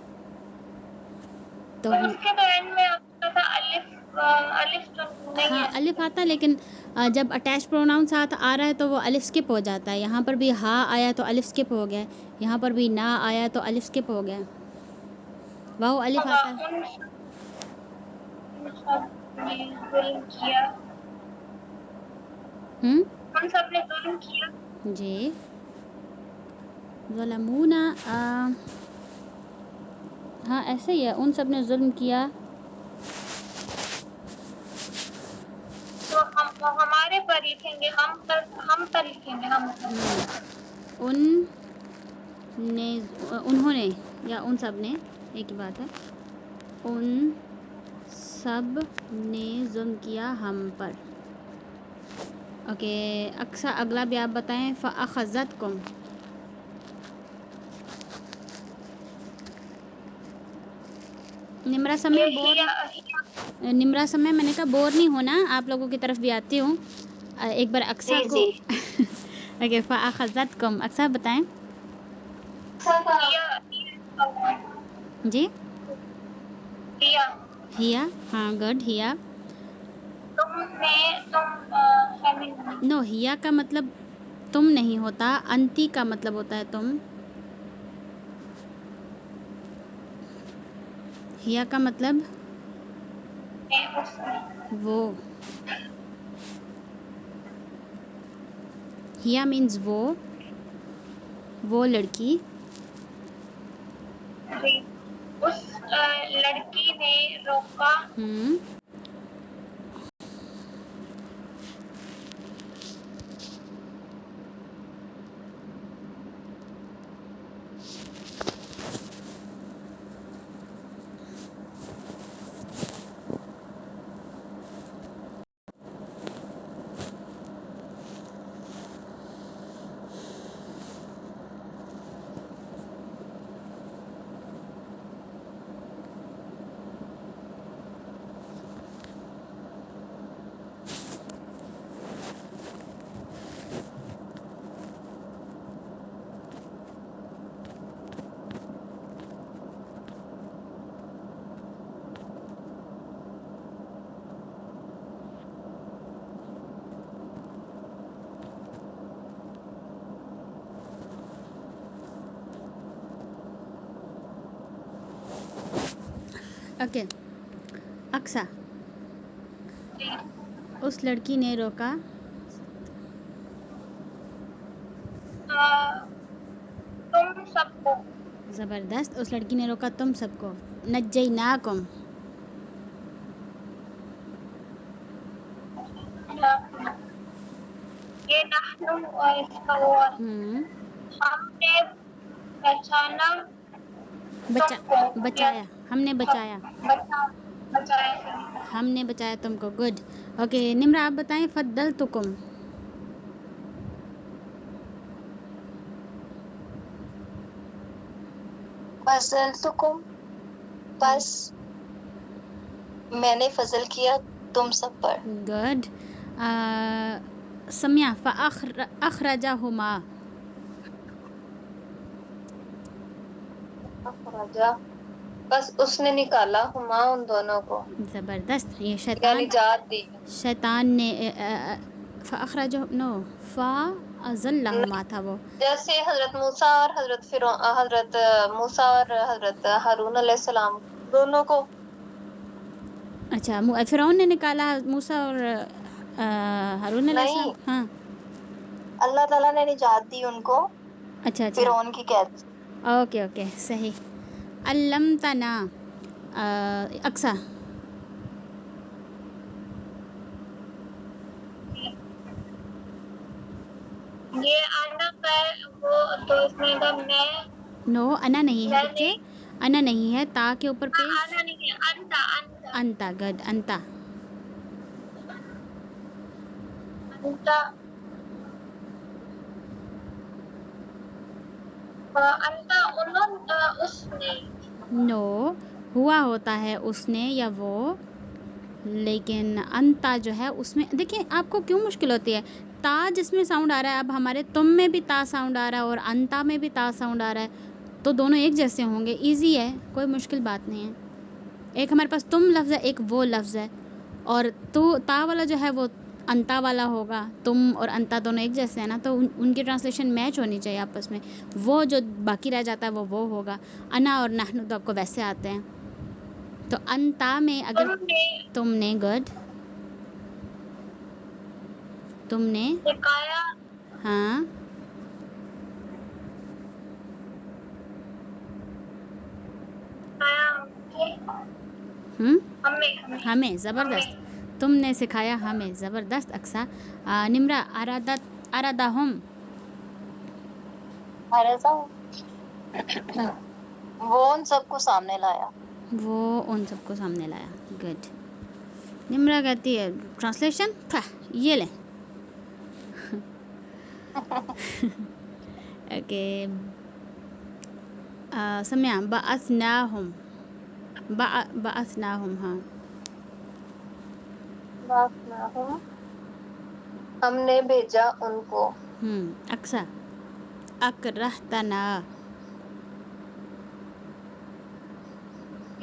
तो और उसके तो एंड में आता था अलिफ तो नहीं हाँ है। अलिफ आता, लेकिन जब अटैच प्रोनाउन साथ आ रहा है तो वो अलिफ स्किप हो जाता है। यहाँ पर भी हाँ आया तो अलिफ स्किप हो गया, यहाँ पर भी ना आया तो अलिफ स्किप हो गया। वाह अलिफ आता है। उन सब ने जुल्म किया, उन सब ने जुल्म किया। जी, ज़लमूना, हाँ ऐसे ही है, उन सब ने जुल्म किया। तो हम हमारे पर लिखेंगे, हम पर लिखेंगे, हम उनने, उन्होंने या उन सब ने, एक ही बात है। उन सब ने जुल्म किया हम पर। ओके अक्सा, अगला भी आप बताएं। फ़अख़ज़तकुम, निम्रा समय निम्रा समय मैंने कहा बोर नहीं होना, आप लोगों की तरफ भी आती हूँ। एक बार अक्सा को ओके फ़अख़ज़तकुम, अक्सा बताएं जी। हिया, हाँ गुड, हिया। नो, हिया का मतलब तुम नहीं होता, अंती का मतलब होता है तुम। हिया का मतलब वो, हिया मीन्स वो लड़की। उस लड़की ने रोका, ओके अक्सा, उस लड़की ने रोका, तुम सबको। ज़बरदस्त, उस लड़की ने रोका तुम सबको। नज्जैनाकुम, ये नहनु और इसका वो हमने बचाना बचाया, हमने बचाया, हमने बचाया तुमको। गुड। ओके निम्रा आप बताएं। फ़द्दलतुकुम, फज़लतुकुम, बस मैंने फजल किया तुम सब पर। गुड। समिया अखरजाहुमा। अखरजा, बस उसने निकाला हुमा उन दोनों को, ज़बरदस्त। ये या शैतान, निजात दी। शैतान ने फ़अख़रजहु नो फ़अज़ल्लहुमा था वो। जैसे हजरत मूसा और हजरत मूसा और हजरत हारून अलैहिस्सलाम दोनों को। अच्छा, फ़िरौन ने निकाला मूसा और हारून अलैहिस्सलाम। नहीं, हाँ, अल्लाह ताला ने निजात दी उनको अच्छा अच्छा, फिरौन की कैद से। ओके ओके, सही। अल्लम तना अक्सा। ये आना का है, वो तो इसमें तो मैं नो, अना नहीं है बच्चे, नहीं, अना नहीं है, ता के ऊपर पेश आना नहीं है, अंता अंता अंता। गड, अंता। अंता अंता उन्होंने उसने। नो, हुआ होता है उसने या वो, लेकिन अंता जो है उसमें देखिए आपको क्यों मुश्किल होती है। ता जिसमें साउंड आ रहा है, अब हमारे तुम में भी ता साउंड आ रहा है और अंता में भी ता साउंड आ रहा है, तो दोनों एक जैसे होंगे। इजी है, कोई मुश्किल बात नहीं है। एक हमारे पास तुम लफ्ज़ है, एक वो लफ्ज़ है, और तो ता वाला जो है वो अंता वाला होगा। तुम और अंता दोनों एक जैसे हैं ना, तो उनकी ट्रांसलेशन मैच होनी चाहिए आपस में। वो जो बाकी रह जाता है वो होगा। अना और नहनु तो आपको वैसे आते हैं। तो अंता में अगर तुमने, गुड, तुमने, सिखाया हाँ, हमें हमें, ज़बरदस्त। तुमने सिखाया हमें, ज़बरदस्त अक्सा। निम्रा, अरादाहुम। वो उन सबको सामने लाया। वो उन सबको सामने लाया। गुड। निम्रा कहती है ट्रांसलेशन ये लें। ओके। सम्या, बअसनाहुम, बअसनाहुम, हाँ। हमने भेजा उनको। अक्सा, अकरहतना।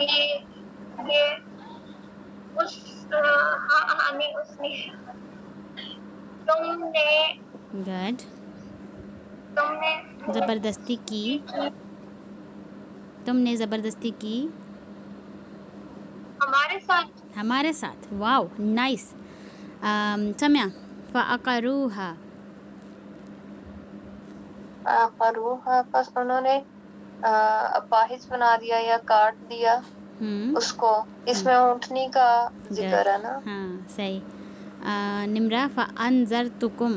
ये उस हमें उसने तुमने गुड। तुमने ज़बरदस्ती की, तुमने ज़बरदस्ती की हमारे साथ। हमारे साथ। Wow, nice. सम्या, फ़अक़रूहा। फरूहा, बस उन्होंने अपाहिज बना दिया या काट दिया उसको। इसमें ऊँटनी का जिक्र है ना। हाँ, सही। निम्रा, फ़अन्ज़रतुकुम।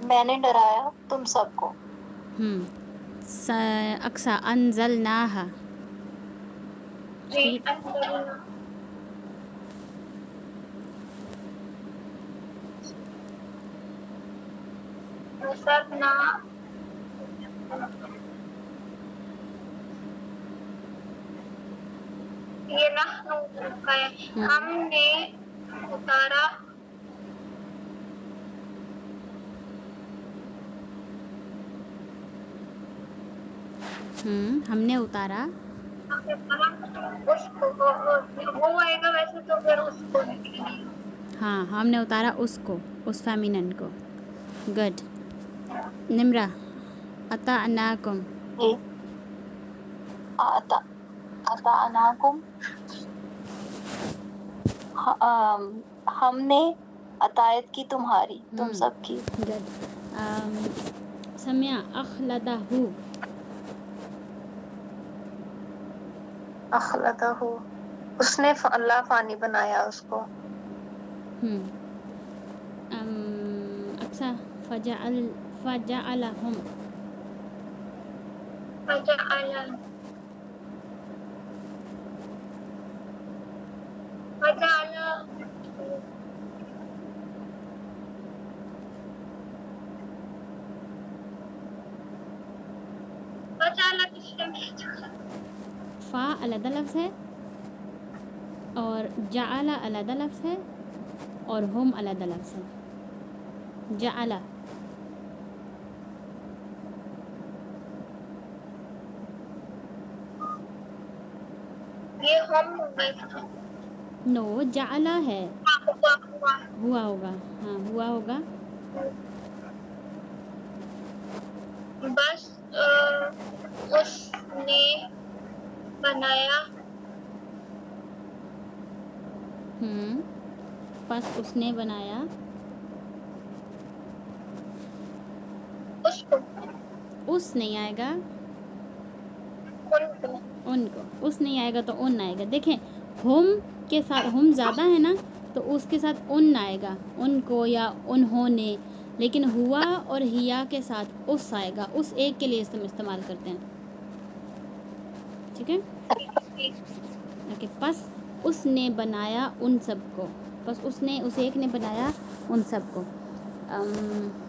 मैंने डराया तुम सबको। अक्सा, अनज़लनाहा। जी अंदर सब ना ये नहनु का है, हमने उतारा हमने उतारा उसको। वो आएगा वैसे तो फिर उसको। हाँ, हमने उतारा उसको, उस फेमिनिन को। गुड। निम्रा, अताअनाकुम। आता अताअनाकुम, हमने अतायत की तुम्हारी, तुम सबकी। गुड। सम्या, अखलदहु। अखलदहु, उसने अल्लाह फानी बनाया उसको। अक्सा, फजअलहुम। फ़ा अलग लफ्ज़ है, और जाअला अलग लफ्ज़ है और हुम अलग लफ्ज़ है। जाअला ये हम हो गए। नो, जाअला है, हुआ। हुआ होगा। हाँ, हुआ होगा। बस उसने बनाया। बस उसने बनाया उसको। उस नहीं आएगा, उनको। उनको। उस नहीं आएगा तो उन आएगा। देखें, हुम के साथ हुम ज़्यादा है ना, तो उसके साथ उन आएगा, उनको या उन्होंने। लेकिन हुआ और हिया के साथ उस आएगा। उस एक के लिए इस्तेमाल करते हैं। ठीक है, ओके। बस उसने बनाया उन सबको, बस उसने, उस एक ने बनाया उन सबको।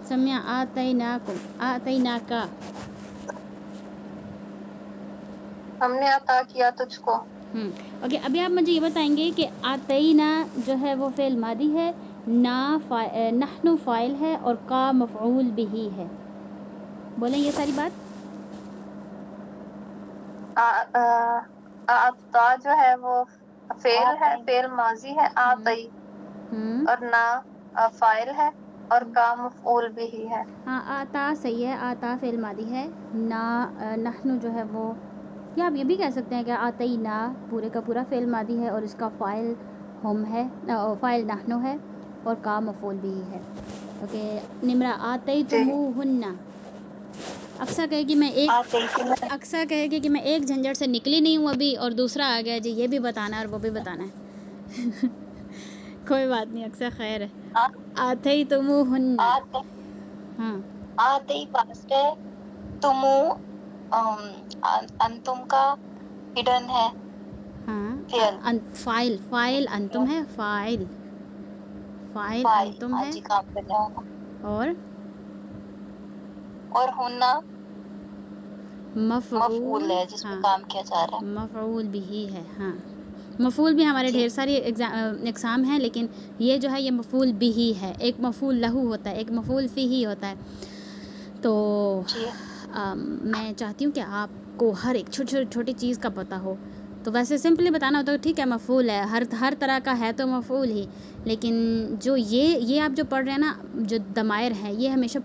सम्या आतैनाकुम, आतैनाका, हमने अता किया तुझको। ओके। अभी आप मुझे ये बताएंगे कि आतैना जो है वो फ़ेल मादी है, नहनु फ़ाइल है और का मफ़ऊल बिही है। बोलें ये सारी बात। अता जो है वो फेल है, फेल माजी है। आतई और ना फाइल है और का मफऊल बिही है। हाँ, आता सही है, आता फ़ेल मादी है। ना नहनु जो है वो, या आप ये भी कह सकते हैं कि आतई ना पूरे का पूरा फ़ेल मादी है और इसका फ़ाइल हम है, फ़ाइल नहनु है और का मफ़ऊल बिही है। ओके। निम्रा आतैतुमूहुन्ना, अक्सर कहेगी कि मैं एक झंझट से निकली नहीं हूँ अभी, और दूसरा आ गया जी ये भी बताना है और वो भी बताना है। कोई बात नहीं, अक्सर खैर है। आतैतुमूहुन्ना, हाँ, आतई पास्ट है, तुमु अंतुम का हिडन है। हाँ, फाइल अंतुम है, फाइल अंतुम है। काम करना होगा। और हुन्ना मफऊल है जिसमें हाँ, काम किया जा रहा है। मफऊल बिही है। हाँ, मफूल भी हमारे ढेर सारी एग्ज़ाम हैं, लेकिन ये जो है ये मफूल बिही है। एक मफूल लहू होता है, एक मफूल फ़ीही होता है। तो मैं चाहती हूँ कि आपको हर एक छोटी चीज़ का पता हो। तो वैसे सिंपली बताना होता है, ठीक है मफूल है, हर तरह का है तो मफूल ही। लेकिन जो ये आप जो पढ़ रहे हैं ना, जो दमायर है, ये हमेशा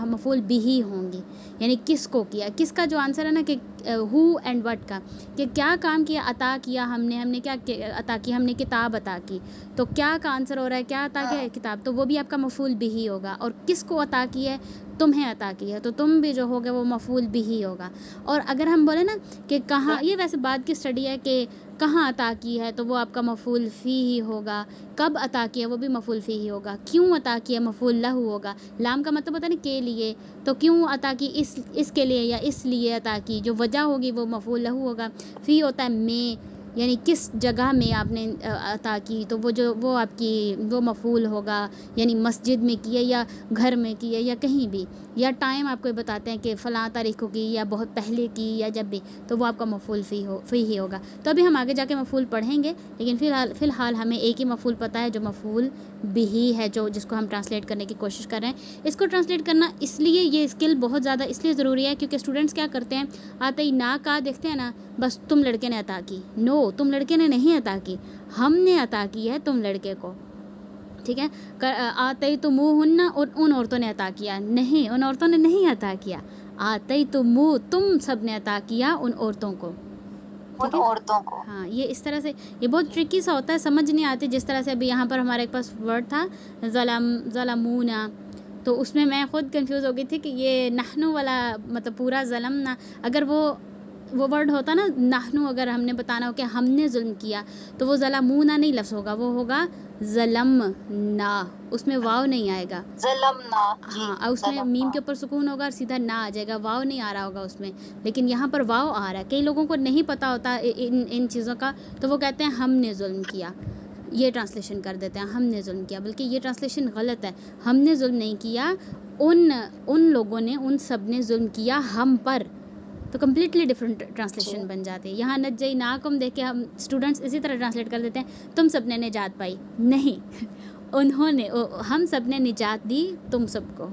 मफूल बिही होंगी, यानी किसको किया, किसका जो आंसर है ना कि हु एंड व्हाट का, कि क्या काम किया, अता किया हमने क्या अता किया, हमने किताब अता की। तो क्या का आंसर हो रहा है, क्या अता किया है, किताब, तो वो भी आपका मफूल बिही होगा। और किसको अता की है, तुम्हें अता की है, तो तुम भी जो होगा वो मफूल बिही होगा। और अगर हम बोले ना कि कहाँ, ये वैसे बाद की स्टडी है कि कहाँ अता की है, तो वो आपका मफूल फ़ी ही होगा। कब अता किया वो भी मफूल फ़ी ही होगा। क्यों अता किया मफूल लहू होगा। लाम का मतलब होता है ना के लिए, तो क्यों अता की, इसके लिए या इसलिए अता की, जो वजह होगी वो मफूल लहू होगा। फ़ी होता है में, यानी किस जगह में आपने अता की, तो वो आपकी वो मफूल होगा। यानी मस्जिद में की है या घर में की है या कहीं भी, या टाइम आपको बताते हैं कि फ़लाँ तारीख़ को की या बहुत पहले की या जब भी, तो वो आपका मफूल फ़ी ही होगा। तो अभी हम आगे जाके मफूल पढ़ेंगे, लेकिन फ़िलहाल हमें एक ही मफूल पता है जो मफूल बिही है, जिसको हम ट्रांसलेट करने की कोशिश कर रहे हैं। इसको ट्रांसलेट करना इसलिए, ये स्किल बहुत ज़्यादा इसलिए ज़रूरी है क्योंकि स्टूडेंट्स क्या करते हैं, आते ही ना का देखते हैं ना, बस तुम लड़के ने अता की। नो, तुम लड़के ने नहीं अता की, हमने अता की है तुम लड़के को। ठीक है, आते तो मुँह हुन्ना, और उन औरतों ने अता किया, नहीं, उन औरतों ने नहीं अता किया। आते तो मुँह, तुम सब ने अता किया उन औरतों को, उन औरतों को। हाँ, ये इस तरह से, ये बहुत ट्रिकी सा होता है, समझ नहीं आती। जिस तरह से अभी यहाँ पर हमारे पास वर्ड था ज़लमूना, तो उसमें मैं ख़ुद कंफ्यूज हो गई थी कि ये नहनु वाला मतलब पूरा ज़लमना, अगर वो वर्ड होता ना नहनु, अगर हमने बताना हो कि हमने जुल्म किया, तो वो ज़लमूना नहीं लफ्ज़ होगा, वो होगा ज़लमना, उसमें वाव नहीं आएगा, ज़लमना। हाँ, और उसमें मीम के ऊपर सुकून होगा और सीधा ना आ जाएगा, वाव नहीं आ रहा होगा उसमें। लेकिन यहाँ पर वाव आ रहा है। कई लोगों को नहीं पता होता इन चीज़ों का, तो वो कहते हैं हमने जुल्म किया, ये ट्रांसलेशन कर देते हैं हमने जुल्म किया, बल्कि ये ट्रांसलेशन गलत है। हमने जुल्म नहीं किया, उन लोगों ने, उन सब ने जुल्म किया हम पर, तो कम्प्लीटली डिफरेंट ट्रांसलेशन बन जाती है। यहाँ नज्जई नाकुम देख के हम स्टूडेंट्स इसी तरह ट्रांसलेट कर देते हैं, तुम सबने निजात पाई। नहीं, उन्होंने हम सब ने निजात दी तुम सबको।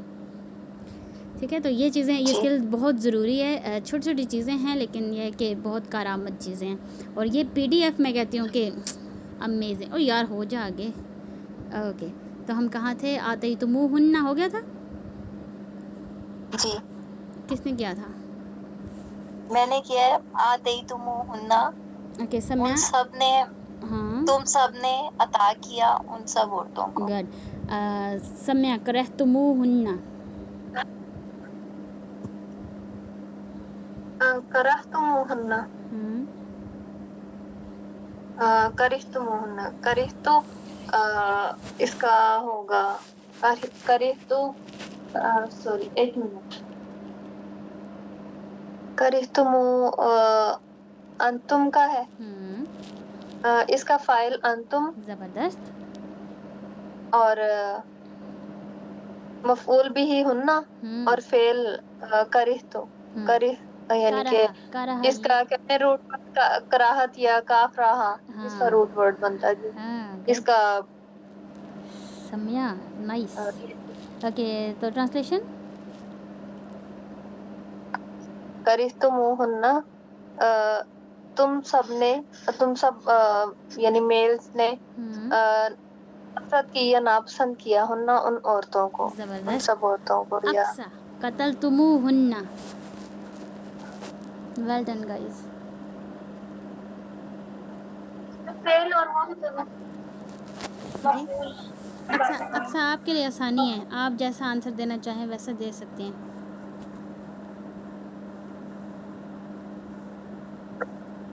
ठीक है, तो ये चीज़ें, ये स्किल बहुत ज़रूरी है। छोटी छोटी चीज़ें हैं लेकिन ये कि बहुत कारआमद चीज़ें हैं। और ये PDF मैं कहती हूँ कि अमेजिंग। ओ यार हो जा आगे। ओके, तो हम कहाँ थे? आते ही तो मुँह हुन्ना हो गया था। जी किसने किया था? मैंने किया है। आते ही तुम हुन्ना, ओके, सम्या। उन सब ने, हाँ, तुम सब ने अता किया उन सब औरतों को। गुड। सम्या, करहतुमुहुन्ना। करहतुमुहुन्ना, करिहतुमुहुन्ना, करिहतु इसका होगा करिहतु, सॉरी एक मिनट, करिहतुमु अंतुम का है। इसका फाइल अंतुम जबरदस्त। और मफूल भी ही हुन्ना और फेल करिहतु, करिह यानी कि इसका कहते हैं रूट कराहत या काफ रहा, इसका रूट वर्ड बनता है जी। इसका सम्या, नाइस। ओके, तो ट्रांसलेशन? करिहतुमुहुन्ना, तुम सब यानी मेल्स ने नफरत की या नापसंद किया हुन्ना उन औरतों को, उन सब औरतों को। या अक्सा कतलतुमुहुन्ना। Well done guys. फेल और अक्सा आपके लिए आसानी है, आप जैसा आंसर देना चाहें वैसा दे सकते हैं।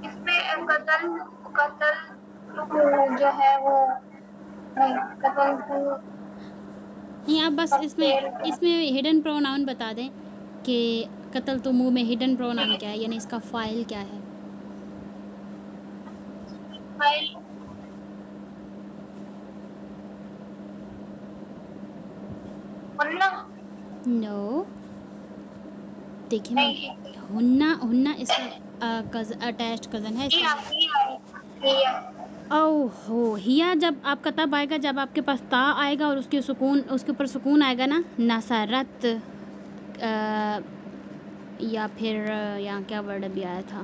इसमें कतल जो है वो नहीं, कतल नहीं, आप बस इसमें हिडन प्रोनाउन बता दें कि कतल तो मुँह में हिडन प्रोनाउन क्या है, यानी इसका फाइल क्या है। फाइल हुन्ना। नो, देखिए मैं, हुन्ना इसका अटैच्ड कज़न है इसका। ओहो, हिया जब आपका तब आएगा जब आपके पास ता आएगा और उसके ऊपर सुकून आएगा ना। नसरत या फिर यहाँ क्या वर्ड अभी आया था?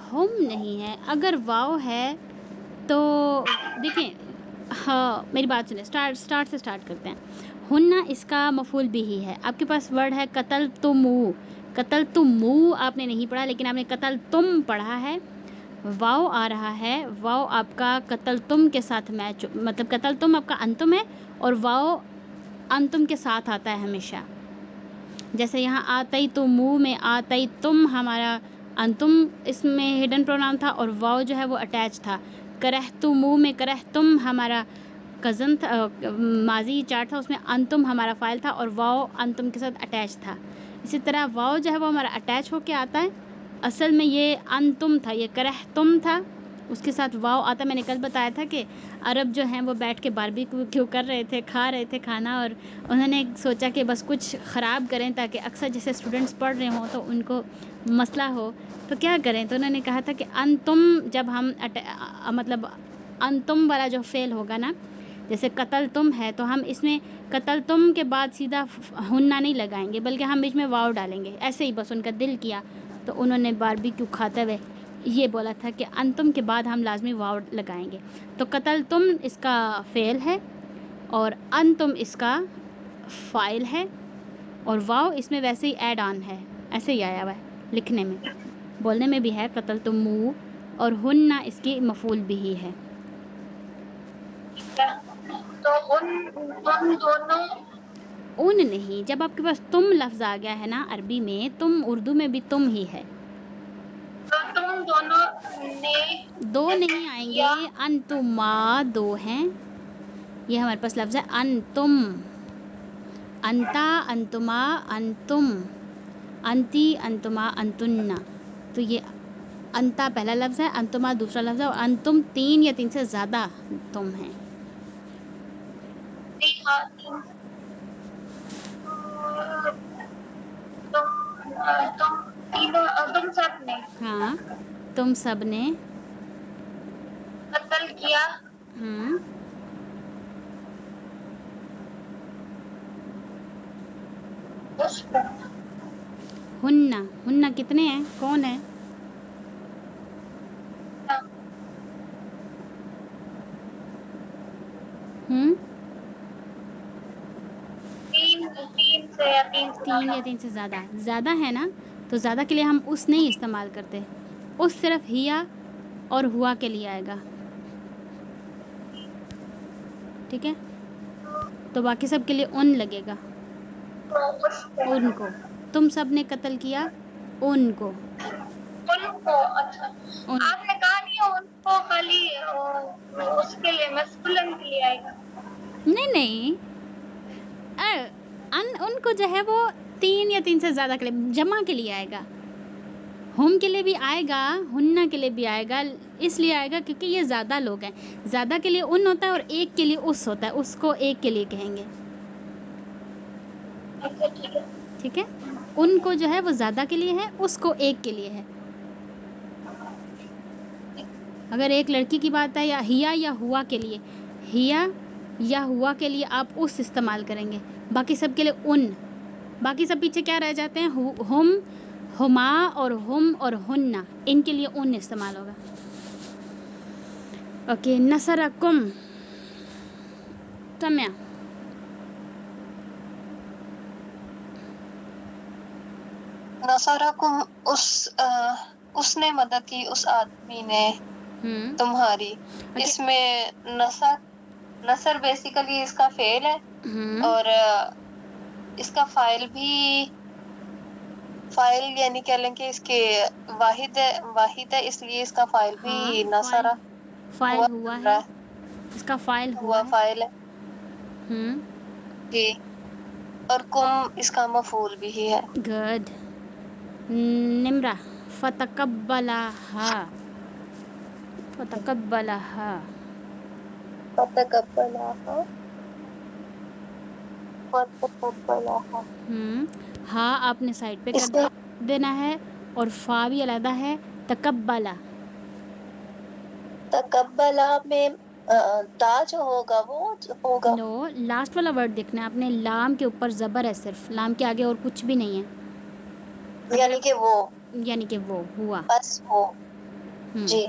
होम नहीं है। अगर वाव है तो देखिए, हाँ मेरी बात सुने, स्टार्ट से स्टार्ट करते हैं। हुन्ना इसका मफूल भी ही है। आपके पास वर्ड है कतल तुमू आपने नहीं पढ़ा, लेकिन आपने कतल तुम पढ़ा है। वाव आ रहा है, वाव आपका कतल तुम के साथ मैच, मतलब कतल तुम आपका अंतुम है और वाव अंतुम के साथ आता है हमेशा। जैसे यहाँ आतई तो मुँह में आतई तुम हमारा अंतुम इसमें हिडन प्रोनाउन था और वाव जो है वो अटैच था। करह तु मुँह में करह तुम हमारा कज़न था, माजी चार्ट था, उसमें अंतुम हमारा फ़ाइल था और वाव अंतुम के साथ अटैच था। इसी तरह वाव जो है वो हमारा अटैच होके आता है। असल में ये अंतुम था, ये करह तुम था, उसके साथ वाव आता। मैंने कल बताया था कि अरब जो हैं वो बैठ के बारबेक्यू कर रहे थे, खा रहे थे खाना, और उन्होंने सोचा कि बस कुछ ख़राब करें ताकि अक्सर जैसे स्टूडेंट्स पढ़ रहे हों तो उनको मसला हो, तो क्या करें। तो उन्होंने कहा था कि अंतुम जब हम मतलब अंतुम वाला जो फेल होगा ना, जैसे कतल तुम है तो हम इसमें कतल तुम के बाद सीधा हुन्ना नहीं लगाएंगे बल्कि हम बीच में वाव डालेंगे। ऐसे ही बस उनका दिल किया तो उन्होंने बारबेक्यू खाते हुए ये बोला था कि अंतुम के बाद हम लाजमी वाव लगाएंगे। तो कतल तुम इसका फ़ेल है और अंतुम इसका फ़ाइल है और वाव इसमें वैसे ही ऐड ऑन है, ऐसे ही आया हुआ है लिखने में। बोलने में भी है कतल तुम मुँह, और हुन्ना इसकी मफूल भी ही है। तो उन दोनों उन नहीं, जब आपके पास तुम लफ्ज़ आ गया है ना अरबी में, तुम उर्दू में भी तुम ही है। तो तुम दोनों ने दो नहीं आएंगे, अंतुमा दो हैं। ये हमारे पास लफ्ज़ है अंतुम, अंता अंतुमा अंतुम, अंती अंतुमा अंतुन्ना। तो ये अंता पहला लफ्ज़ है, अंतुमा दूसरा लफ्ज़ है और अंतुम 3 या 3 से ज़्यादा तुम हैं। तुम सब ने हाँ, तुम सब ने कत्ल किया उसको। हुन्ना, हुन्ना कितने हैं, कौन है? तीन या तीन से ज़्यादा। ज़्यादा है ना, तो ज़्यादा के लिए हम उस नहीं इस्तेमाल करते। उस सिर्फ हिया और हुआ के लिए आएगा, ठीक है? तो बाकी सब के लिए उन लगेगा। उनको, तुम सब ने कत्ल किया उनको। अच्छा, आपने कहा नहीं उनको, खाली उसके लिए मस्कुलिन के लिए आएगा। नहीं, उनको जो है वो 3 या 3 से ज़्यादा के लिए, जमा के लिए आएगा। हुम के लिए भी आएगा, हुन्ना के लिए भी आएगा, इसलिए आएगा क्योंकि ये ज़्यादा लोग हैं। ज़्यादा के लिए उन होता है और एक के लिए उस होता है, उसको एक के लिए कहेंगे, ठीक है? उनको जो है वो ज़्यादा के लिए है, उसको एक के लिए है। अगर एक लड़की की बात है, या हिया या हुआ के लिए, हिया या हुआ के लिए आप उस इस्तेमाल करेंगे। बाकी सब के लिए उन, बाकी सब पीछे क्या रह जाते हैं, हुम, हुमा और हुम और हुन्ना, इनके लिए उन इस्तेमाल होगा। ओके, नसरकुम, सम्या। नसरकुम, उसने मदद की, उस आदमी ने तुम्हारी। इसमें नसर बेसिकली इसका फेल है, और इसका फाइल भी, फाइल यानी कह लें कि इसके वाहिद है, इसलिए इसका फाइल भी नसरा, फाइल हुआ है, इसका फाइल हुआ फाइल है जी। और कुम इसका मफूल भी ही है। गुड। निम्रा, फतकब्बलहा, फतकब्बलहा, फतकब्बलहा, फतकब्बलहा। हाँ आपने साइड पे कर देना है, और फा भी अलग है। तकब्बला, तकब्बला में ता जो होगा वो होगा। नो, लास्ट वाला वर्ड देखना है आपने, लाम के ऊपर ज़बर है, सिर्फ लाम के आगे और कुछ भी नहीं है, यानी कि वो, यानी कि वो हुआ, बस वो जी।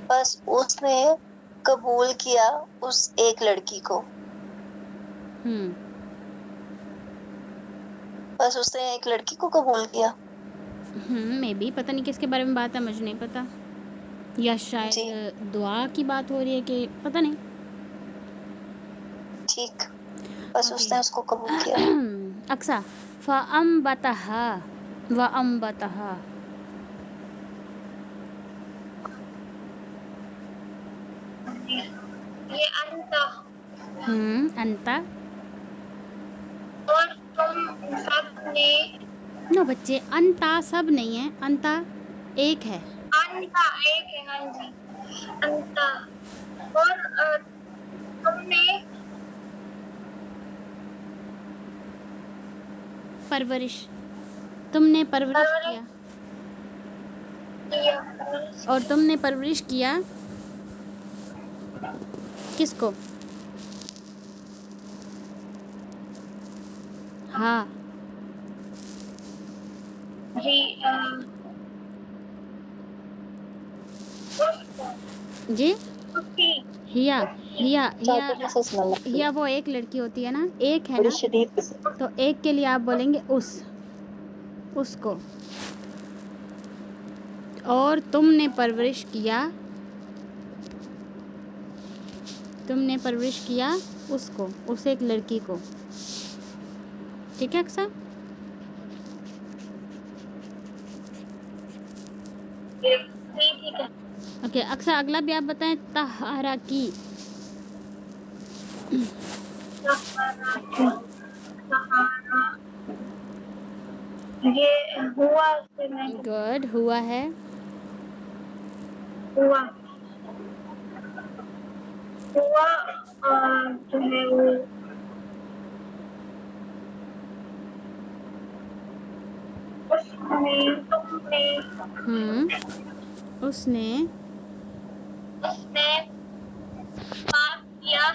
बस उसने कबूल किया उस एक लड़की को, बस उसने एक लड़की को कबूल किया। मे बी, पता नहीं किसके बारे में बात है, मुझे नहीं पता, या शायद दुआ की बात हो रही है कि पता नहीं, ठीक, बस उसने उसको कबूल किया। अक्सा, फ़अंबतहा वअंबतहा, ये अंता, अंता, और तुम सब ने, नो बच्चे, अंता सब नहीं है, अंता एक है, अंता एक है, हाँ जी, अंता, और तुमने परवरिश, तुमने परवरिश किया, और तुमने परवरिश किया किसको? हाँ जी, हिया, हिया, हिया, हिया वो एक लड़की होती है ना, एक है ना, तो एक के लिए आप बोलेंगे उसको, और तुमने परवरिश किया, तुमने परवरिश किया उसको, उस एक लड़की को, ठीक है अक्सा? ठीक है। ओके अक्सा, अगला भी आप बताएं, तहारा की, ये हुआ, गुड, हुआ है, हुआ, हुआ जो है वो तुमने उसने पाप किया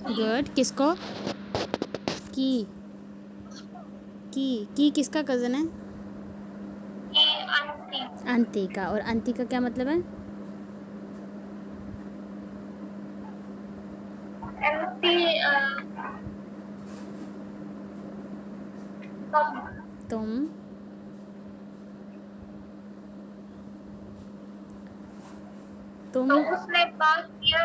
गुड। किसको? की किसका कज़न है? अंती का। और अंती का क्या मतलब है? तुम उसने पाप किया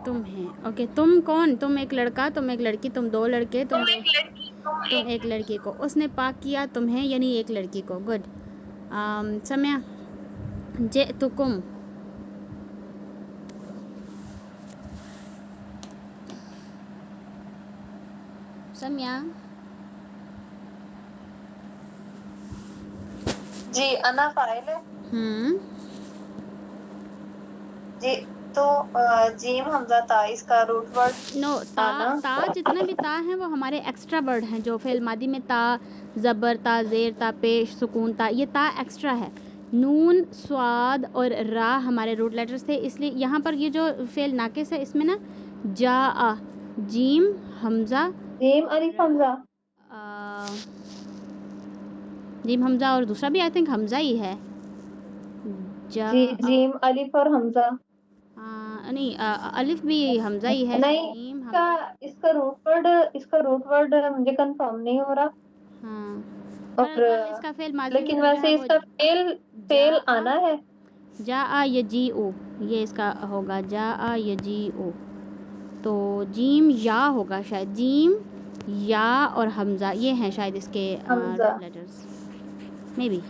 तुम है। ओके, तुम कौन? तुम एक लड़का, तुम एक लड़की, तुम दो लड़के, तुम एक लड़की को। उसने पाक किया तुम्हें यानी एक लड़की को। गुड। समय जे तुकुम। सम्या। जी अना फाइल है जी। तो जीम हमजा ता इसका रूट वर्ड नो, ता जितना भी ता है वो हमारे एक्स्ट्रा वर्ड हैं जो फेल मादी में ता, ज़बर, ता ज़ेर, ता पेश, सुकून, ता, ये ता एक्स्ट्रा है। नून, स्वाद और रा हमारे रूट लेटर्स थे, इसलिए यहाँ पर ये जो फेल नाकिस है इसमें ना जा आ, जीम हमजा, जीम अलिफ हमजा, जीम हमजा और दूसरा भी आई थिंक हमजा ही है। जी जीम अलिफ और हमजा। नहीं, अलिफ भी हमजा ही है। नहीं, जीम इसका रूट वर्ड मुझे कंफर्म नहीं हो रहा। और इसका फेल माजी लेकिन वैसे इसका फेल आना है। जा आ यजी ओ, ये इसका होगा जा आ यजी ओ। तो जीम या होगा शायद, जीम या और हमजा ये हैं शायद इसके लेटर्स मे बी।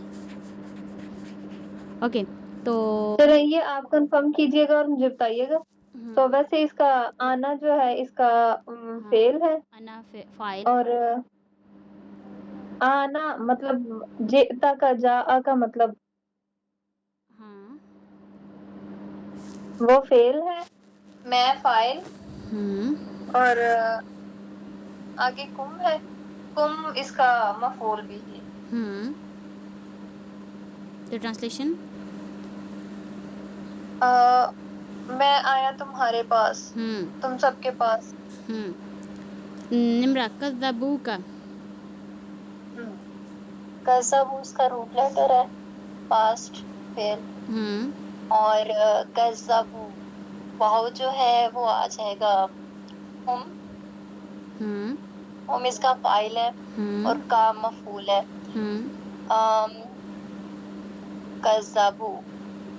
ओके, तो चलो ये आप कंफर्म कीजिएगा और मुझे बताइएगा। तो वैसे इसका आना जो है इसका फेल है। आना फाइल। और आना मतलब जेता का जा आ का मतलब वो फेल है, मैं फाइल। और आगे कुम है, कुम इसका मफूल भी है। तो ट्रांसलेशन मैं आया तुम्हारे पास, तुम सबके पास। निम्रा कज़्ज़बू का कज़्ज़बू उसका रूट लेटर है, पास्ट फेल। और कज़्ज़बू वाव जो है वो आ जाएगा हम इसका फाइल है और का मफूल है। कज़्ज़बू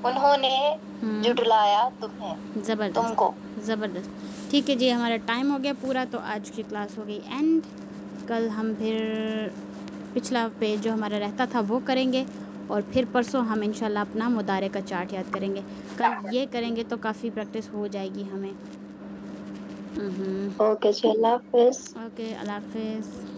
उन्होंने जुटलाया तुम्हें, तुमको। ज़बरदस्त। ठीक है जी, हमारा टाइम हो गया पूरा, तो आज की क्लास हो गई एंड। कल हम फिर पिछला पेज जो हमारा रहता था वो करेंगे और फिर परसों हम इंशाल्लाह अपना मुदारे का चार्ट याद करेंगे। कल ये करेंगे तो काफ़ी प्रैक्टिस हो जाएगी हमें। ओके जी, अल्लाह हाफिज़। ओके, अल्लाह हाफिज़।